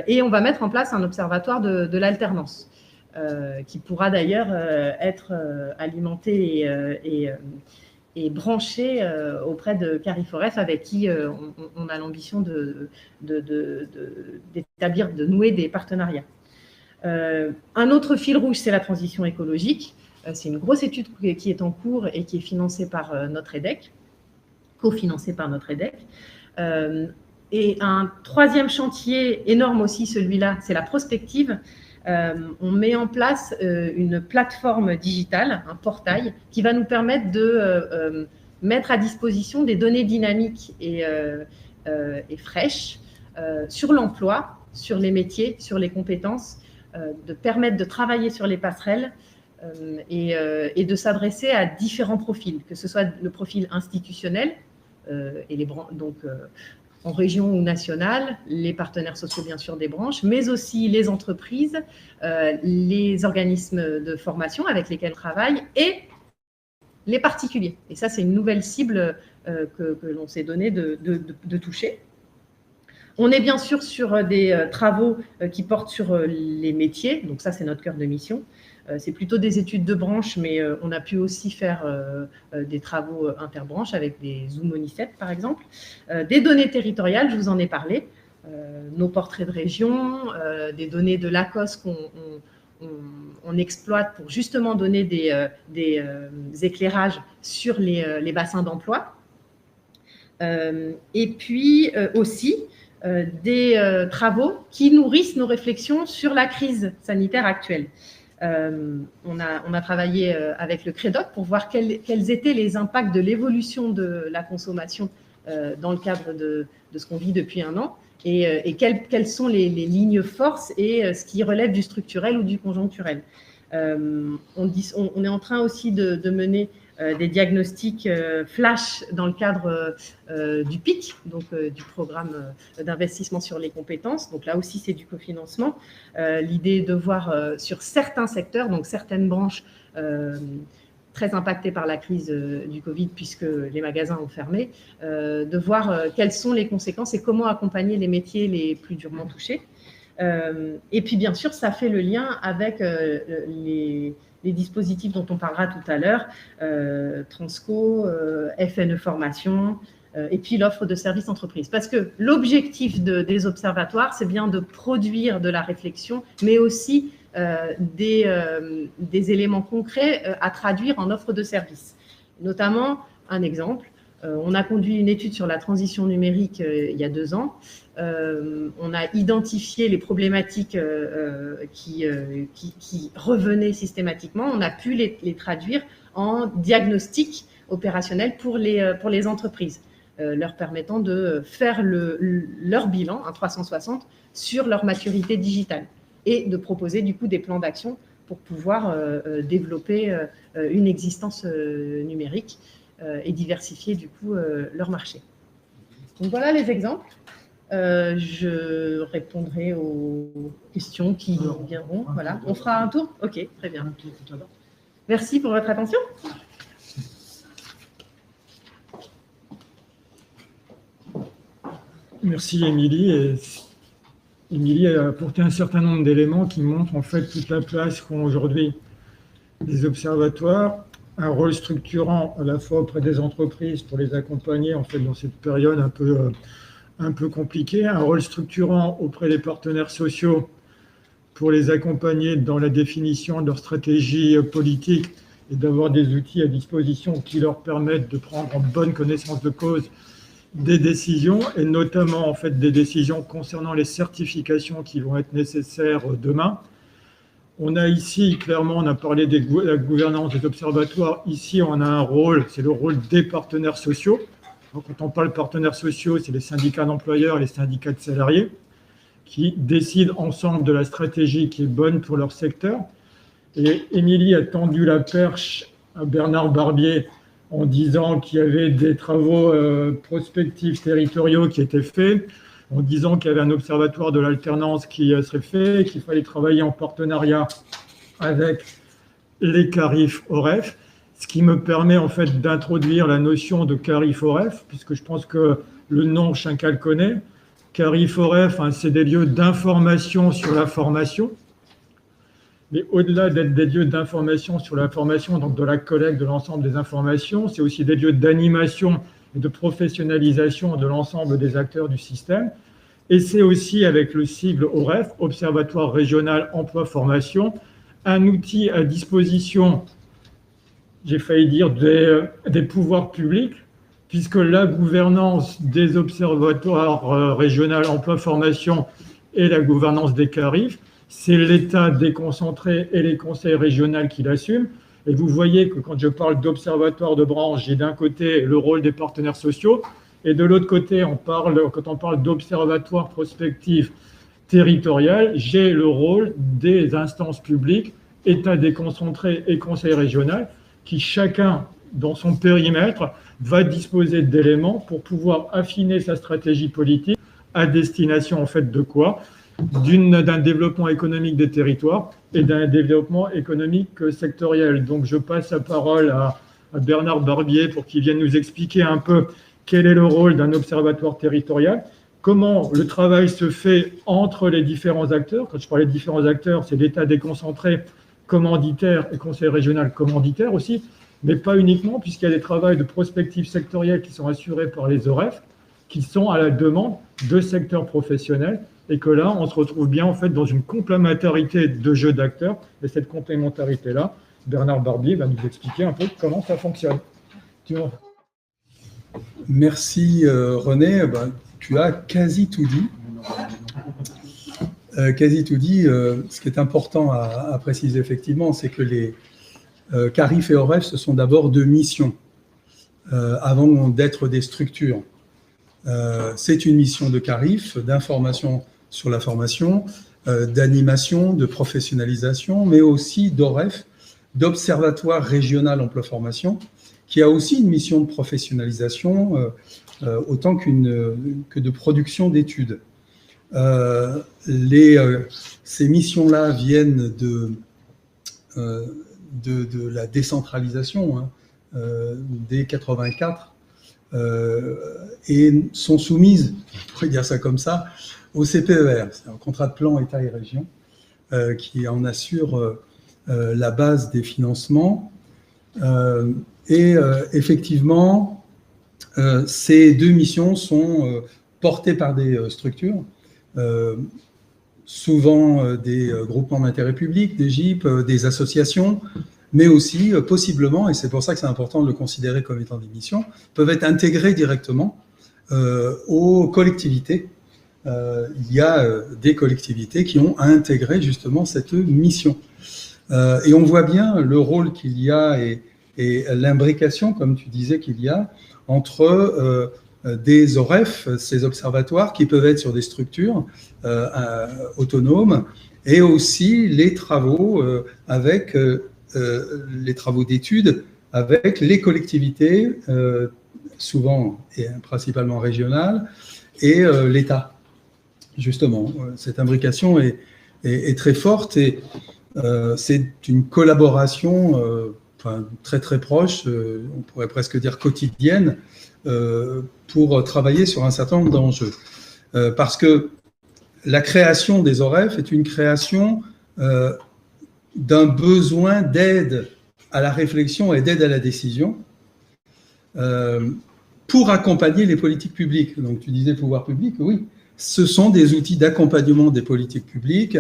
Et on va mettre en place un observatoire de l'alternance qui pourra d'ailleurs être alimenté et branché auprès de Cariforef, avec qui on a l'ambition d'établir, de nouer des partenariats. Un autre fil rouge, c'est la transition écologique. C'est une grosse étude qui est en cours et qui est financée par notre EDEC, cofinancée par notre EDEC. Et un troisième chantier énorme aussi, celui-là, c'est la prospective. On met en place une plateforme digitale, un portail, qui va nous permettre de mettre à disposition des données dynamiques et fraîches sur l'emploi, sur les métiers, sur les compétences, de permettre de travailler sur les passerelles et de s'adresser à différents profils, que ce soit le profil institutionnel, en région ou nationale, les partenaires sociaux bien sûr des branches, mais aussi les entreprises, les organismes de formation avec lesquels on travaille et les particuliers. Et ça, c'est une nouvelle cible que l'on s'est donné de toucher. On est bien sûr sur des travaux qui portent sur les métiers, donc ça, c'est notre cœur de mission. C'est plutôt des études de branche, mais on a pu aussi faire des travaux interbranches avec des Zoom Onicep, par exemple. Des données territoriales, je vous en ai parlé, nos portraits de région, des données de l'ACOS qu'on exploite pour justement donner des éclairages sur les bassins d'emploi. Et puis aussi des travaux qui nourrissent nos réflexions sur la crise sanitaire actuelle. On a travaillé avec le CREDOC pour voir quels étaient les impacts de l'évolution de la consommation dans le cadre de ce qu'on vit depuis un an et quelles sont les lignes forces et ce qui relève du structurel ou du conjoncturel. On est en train aussi de mener des diagnostics flash dans le cadre du PIC, donc du programme d'investissement sur les compétences. Donc là aussi, c'est du cofinancement. L'idée de voir sur certains secteurs, donc certaines branches très impactées par la crise du Covid, puisque les magasins ont fermé, de voir quelles sont les conséquences et comment accompagner les métiers les plus durement touchés. Et puis, bien sûr, ça fait le lien avec les dispositifs dont on parlera tout à l'heure, Transco, FNE Formation, et puis l'offre de services entreprises. Parce que l'objectif des observatoires, c'est bien de produire de la réflexion, mais aussi des éléments concrets à traduire en offre de services. Notamment, un exemple, on a conduit une étude sur la transition numérique il y a 2 ans. On a identifié les problématiques qui revenaient systématiquement. On a pu les traduire en diagnostic opérationnel pour les entreprises, leur permettant de faire leur bilan, un 360, sur leur maturité digitale et de proposer du coup des plans d'action pour pouvoir développer une existence numérique et diversifier du coup leur marché. Donc voilà les exemples. Je répondrai aux questions qui viendront. Voilà. On fera un tour ? Ok, très bien. Merci pour votre attention. Merci Émilie. Et Émilie a apporté un certain nombre d'éléments qui montrent en fait toute la place qu'ont aujourd'hui les observatoires, un rôle structurant à la fois auprès des entreprises pour les accompagner en fait dans cette période un peu compliquée, un rôle structurant auprès des partenaires sociaux pour les accompagner dans la définition de leur stratégie politique et d'avoir des outils à disposition qui leur permettent de prendre en bonne connaissance de cause des décisions, et notamment en fait des décisions concernant les certifications qui vont être nécessaires demain. On a ici, clairement, on a parlé de la gouvernance des observatoires. Ici, on a un rôle, c'est le rôle des partenaires sociaux. Donc, quand on parle partenaires sociaux, c'est les syndicats d'employeurs et les syndicats de salariés qui décident ensemble de la stratégie qui est bonne pour leur secteur. Et Émilie a tendu la perche à Bernard Barbier en disant qu'il y avait des travaux prospectifs territoriaux qui étaient faits, en disant qu'il y avait un observatoire de l'alternance qui serait fait, qu'il fallait travailler en partenariat avec les CARIF-OREF, ce qui me permet en fait d'introduire la notion de CARIF-OREF, puisque je pense que le nom, chacun le connaît. CARIF-OREF, c'est des lieux d'information sur la formation. Mais au-delà d'être des lieux d'information sur la formation, donc de la collecte de l'ensemble des informations, c'est aussi des lieux d'animation et de professionnalisation de l'ensemble des acteurs du système. Et c'est aussi, avec le sigle OREF, Observatoire Régional Emploi-Formation, un outil à disposition, j'ai failli dire, des pouvoirs publics, puisque la gouvernance des observatoires régionaux Emploi-Formation et la gouvernance des CARIF, c'est l'État déconcentré et les conseils régionaux qui l'assument. Et vous voyez que quand je parle d'observatoire de branche, j'ai d'un côté le rôle des partenaires sociaux, et de l'autre côté, quand on parle d'observatoire prospectif territorial, j'ai le rôle des instances publiques, État déconcentré et conseil régional, qui chacun, dans son périmètre, va disposer d'éléments pour pouvoir affiner sa stratégie politique à destination en fait de quoi ? D'un développement économique des territoires et d'un développement économique sectoriel. Donc, je passe la parole à Bernard Barbier pour qu'il vienne nous expliquer un peu quel est le rôle d'un observatoire territorial, comment le travail se fait entre les différents acteurs. Quand je parlais de différents acteurs, c'est l'État déconcentré, commanditaire et conseil régional commanditaire aussi, mais pas uniquement, puisqu'il y a des travaux de prospective sectorielle qui sont assurés par les OREF, qui sont à la demande de secteurs professionnels. Et que là, on se retrouve bien en fait dans une complémentarité de jeux d'acteurs. Et cette complémentarité-là, Bernard Barbier va nous expliquer un peu comment ça fonctionne. Merci René. Tu as quasi tout dit. Ce qui est important à préciser effectivement, c'est que les CARIF et OREF, ce sont d'abord deux missions avant d'être des structures. C'est une mission de CARIF, d'information sur la formation, d'animation, de professionnalisation, mais aussi d'OREF, d'Observatoire Régional Emploi-Formation, qui a aussi une mission de professionnalisation autant que de production d'études. Ces missions-là viennent de la décentralisation dès 84 et sont soumises, on pourrait dire ça comme ça, au CPER, c'est un contrat de plan État et région qui en assure la base des financements. Effectivement, ces deux missions sont portées par des structures, souvent des groupements d'intérêt public, des GIP, des associations, mais aussi possiblement, et c'est pour ça que c'est important de le considérer comme étant des missions, peuvent être intégrées directement aux collectivités. Il y a des collectivités qui ont intégré justement cette mission. Et on voit bien le rôle qu'il y a et l'imbrication, comme tu disais, qu'il y a entre des OREF, ces observatoires qui peuvent être sur des structures autonomes, et aussi les travaux avec les travaux d'études avec les collectivités, souvent et principalement régionales, et l'État. Justement, cette imbrication est très forte et c'est une collaboration très très proche, on pourrait presque dire quotidienne, pour travailler sur un certain nombre d'enjeux. Parce que la création des OREF est une création d'un besoin d'aide à la réflexion et d'aide à la décision pour accompagner les politiques publiques. Donc, tu disais pouvoir public, oui. Ce sont des outils d'accompagnement des politiques publiques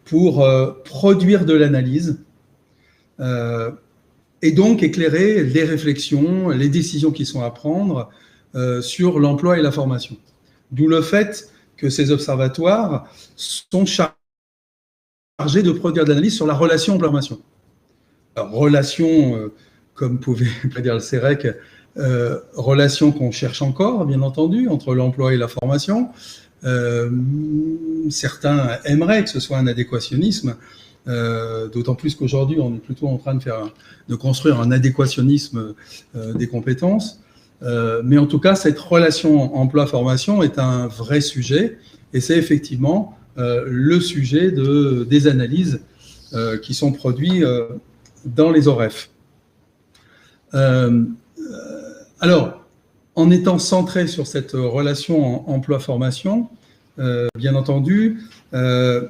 pour produire de l'analyse et donc éclarer les réflexions, les décisions qui sont à prendre sur l'emploi et la formation. D'où le fait que ces observatoires sont chargés de produire de l'analyse sur la relation emploi-formation. Relation, comme pouvait dire le CEREC, relation qu'on cherche encore, bien entendu, entre l'emploi et la formation. Certains aimeraient que ce soit un adéquationnisme, d'autant plus qu'aujourd'hui, on est plutôt en train de construire un adéquationnisme des compétences. Mais en tout cas, cette relation emploi-formation est un vrai sujet, et c'est effectivement le sujet des analyses qui sont produites dans les OREF. Alors, en étant centré sur cette relation emploi-formation, bien entendu, la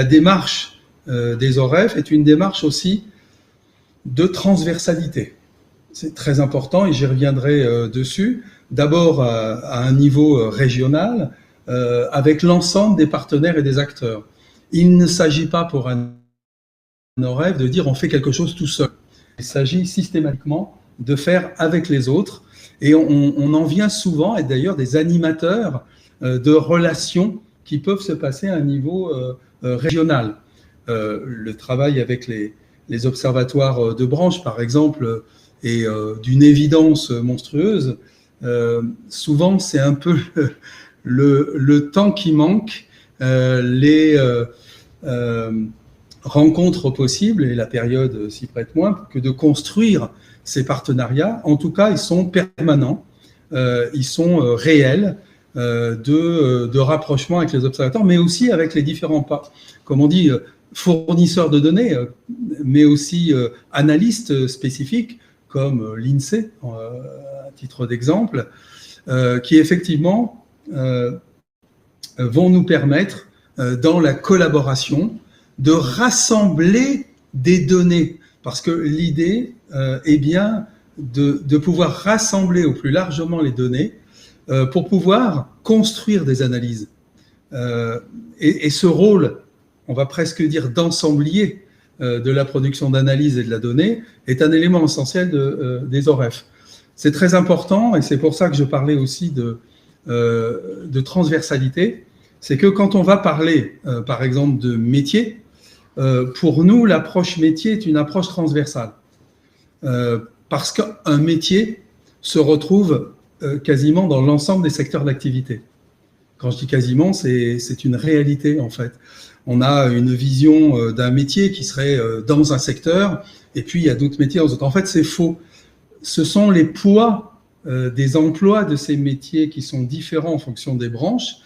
démarche des OREF est une démarche aussi de transversalité. C'est très important et j'y reviendrai dessus. D'abord à un niveau régional, avec l'ensemble des partenaires et des acteurs. Il ne s'agit pas pour un OREF de dire on fait quelque chose tout seul. Il s'agit systématiquement de faire avec les autres et on en vient souvent à être d'ailleurs des animateurs de relations qui peuvent se passer à un niveau régional. Le travail avec les observatoires de branche, par exemple, est d'une évidence monstrueuse. Souvent, c'est un peu le temps qui manque, les rencontres possibles, et la période s'y prête moins, que de construire ces partenariats. En tout cas, ils sont permanents, ils sont réels, de rapprochement avec les observateurs, mais aussi avec les différents, comme on dit, fournisseurs de données, mais aussi analystes spécifiques, comme l'INSEE, à titre d'exemple, qui effectivement vont nous permettre, dans la collaboration, de rassembler des données, parce que l'idée est bien de pouvoir rassembler au plus largement les données pour pouvoir construire des analyses. Et ce rôle, on va presque dire d'ensemblier de la production d'analyse et de la donnée, est un élément essentiel des OREF. C'est très important, et c'est pour ça que je parlais aussi de transversalité, c'est que quand on va parler, par exemple, de métier, pour nous, l'approche métier est une approche transversale. Parce qu'un métier se retrouve quasiment dans l'ensemble des secteurs d'activité. Quand je dis quasiment, c'est une réalité, en fait. On a une vision d'un métier qui serait dans un secteur, et puis il y a d'autres métiers dans d'autres. En fait, c'est faux. Ce sont les poids des emplois de ces métiers qui sont différents en fonction des branches,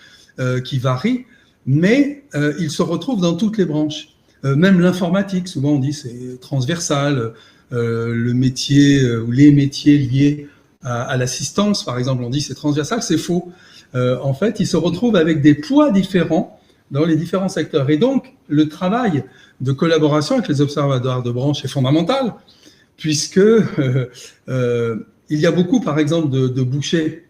qui varient, mais ils se retrouvent dans toutes les branches. Même l'informatique, souvent on dit c'est transversal, le métier ou les métiers liés à l'assistance, par exemple, on dit c'est transversal, c'est faux. En fait, ils se retrouvent avec des poids différents dans les différents secteurs. Et donc, le travail de collaboration avec les observatoires de branche est fondamental, puisque il y a beaucoup, par exemple, de bouchers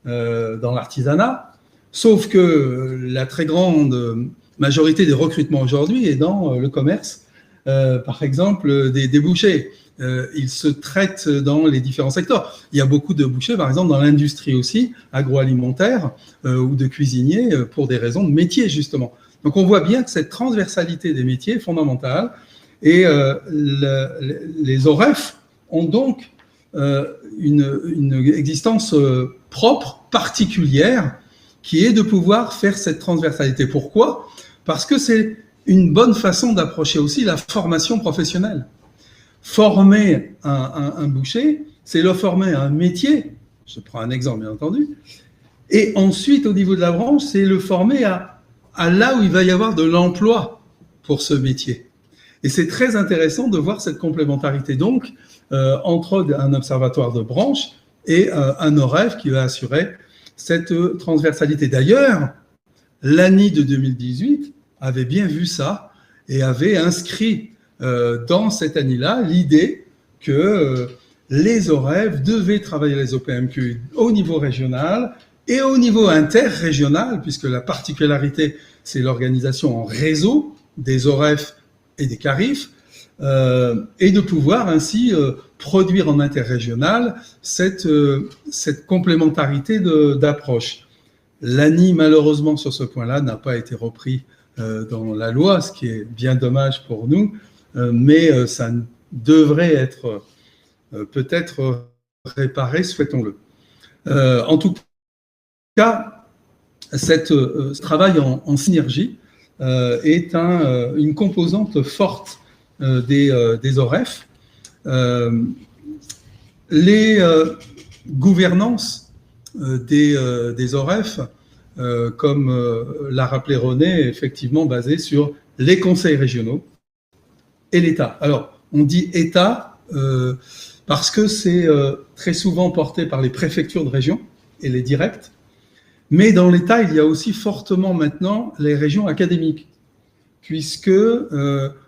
dans l'artisanat, sauf que la très grande majorité des recrutements aujourd'hui est dans le commerce, par exemple, des bouchers. Ils se traitent dans les différents secteurs. Il y a beaucoup de bouchers, par exemple, dans l'industrie aussi, agroalimentaire ou de cuisiniers, pour des raisons de métier, justement. Donc, on voit bien que cette transversalité des métiers est fondamentale. Et les OREF ont donc une existence propre, particulière, qui est de pouvoir faire cette transversalité. Pourquoi ? Parce que c'est une bonne façon d'approcher aussi la formation professionnelle. Former un boucher, c'est le former à un métier, je prends un exemple bien entendu, et ensuite au niveau de la branche, c'est le former à là où il va y avoir de l'emploi pour ce métier. Et c'est très intéressant de voir cette complémentarité donc entre un observatoire de branche et un OREF qui va assurer cette transversalité. D'ailleurs, l'ANI de 2018 avait bien vu ça et avait inscrit dans cette ANI-là l'idée que les OREF devaient travailler les OPMQ au niveau régional et au niveau interrégional, puisque la particularité, c'est l'organisation en réseau des OREF et des CARIF, et de pouvoir ainsi produire en interrégional cette complémentarité d'approche. L'ANI, malheureusement, sur ce point-là, n'a pas été repris dans la loi, ce qui est bien dommage pour nous, mais ça devrait être peut-être réparé, souhaitons-le. En tout cas, ce travail en synergie est une composante forte des OREF. Les gouvernances des OREF, comme l'a rappelé René, est effectivement basée sur les conseils régionaux et l'État. Alors, on dit État parce que c'est très souvent porté par les préfectures de région et les directs, mais dans l'État, il y a aussi fortement maintenant les régions académiques, puisque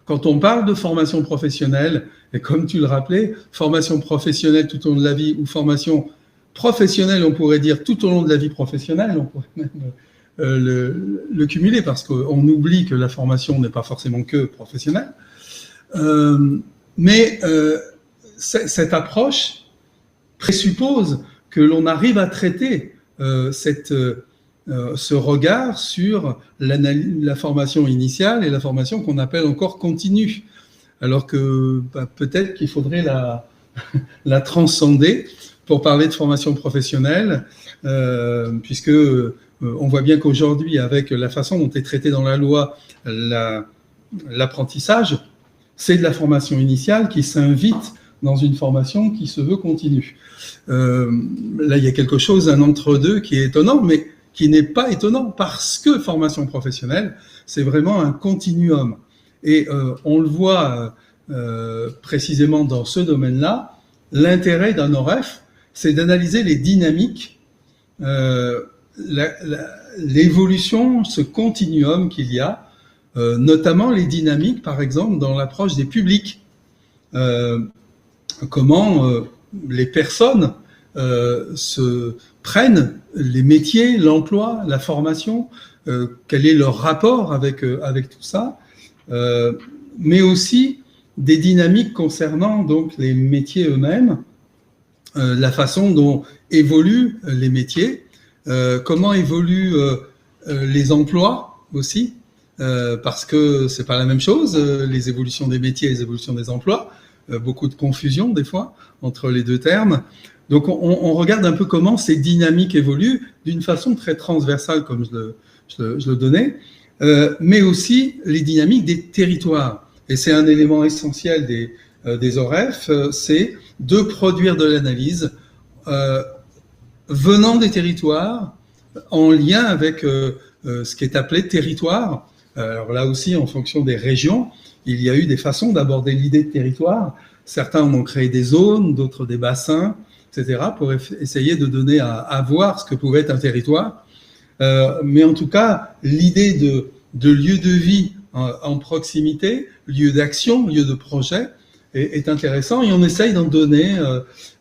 quand on parle de formation professionnelle, et comme tu le rappelais, formation professionnelle tout au long de la vie, ou formation professionnelle, on pourrait dire tout au long de la vie professionnelle, on pourrait même le cumuler, parce qu'on oublie que la formation n'est pas forcément que professionnelle. Mais cette approche présuppose que l'on arrive à traiter ce regard sur la formation initiale et la formation qu'on appelle encore continue, alors que peut-être qu'il faudrait la transcender pour parler de formation professionnelle, puisque on voit bien qu'aujourd'hui, avec la façon dont est traité dans la loi l'apprentissage, c'est de la formation initiale qui s'invite dans une formation qui se veut continue. Là, il y a quelque chose, un entre-deux qui est étonnant, mais qui n'est pas étonnant, parce que formation professionnelle, c'est vraiment un continuum. Et on le voit précisément dans ce domaine-là, l'intérêt d'un OREF, c'est d'analyser les dynamiques, l'évolution, ce continuum qu'il y a, notamment les dynamiques, par exemple, dans l'approche des publics. Comment les personnes se prennent les métiers, l'emploi, la formation, quel est leur rapport avec tout ça, mais aussi des dynamiques concernant donc les métiers eux-mêmes, la façon dont évoluent les métiers, comment évoluent les emplois aussi, parce que c'est pas la même chose, les évolutions des métiers et les évolutions des emplois, beaucoup de confusion des fois entre les deux termes. Donc on regarde un peu comment ces dynamiques évoluent d'une façon très transversale, comme je le donnais, mais aussi les dynamiques des territoires. Et c'est un élément essentiel des OREF, c'est de produire de l'analyse venant des territoires, en lien avec ce qui est appelé territoire. Alors là aussi, en fonction des régions, il y a eu des façons d'aborder l'idée de territoire. Certains en ont créé des zones, d'autres des bassins, etc., pour essayer de donner à voir ce que pouvait être un territoire. Mais en tout cas, l'idée de lieu de vie en proximité, lieu d'action, lieu de projet, est intéressant, et on essaye d'en donner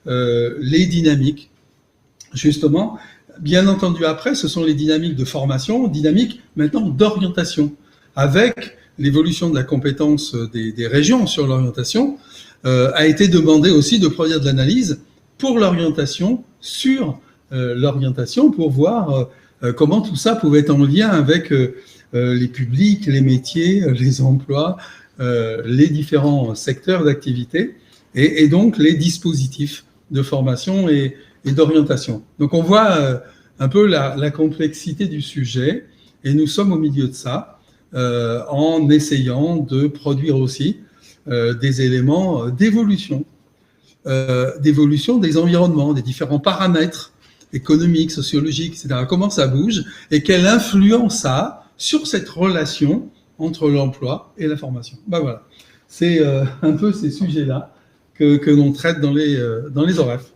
les dynamiques. Justement, bien entendu, après, ce sont les dynamiques de formation, dynamiques maintenant d'orientation, avec l'évolution de la compétence des régions sur l'orientation, a été demandé aussi de produire de l'analyse pour l'orientation, sur l'orientation, pour voir comment tout ça pouvait être en lien avec les publics, les métiers, les emplois, les différents secteurs d'activité, et donc les dispositifs de formation et d'orientation. Donc on voit un peu la complexité du sujet, et nous sommes au milieu de ça, en essayant de produire aussi des éléments d'évolution des environnements, des différents paramètres économiques, sociologiques, etc. Comment ça bouge et quelle influence ça a sur cette relation entre l'emploi et la formation. Ben voilà, c'est un peu ces sujets-là que l'on traite dans les OREF.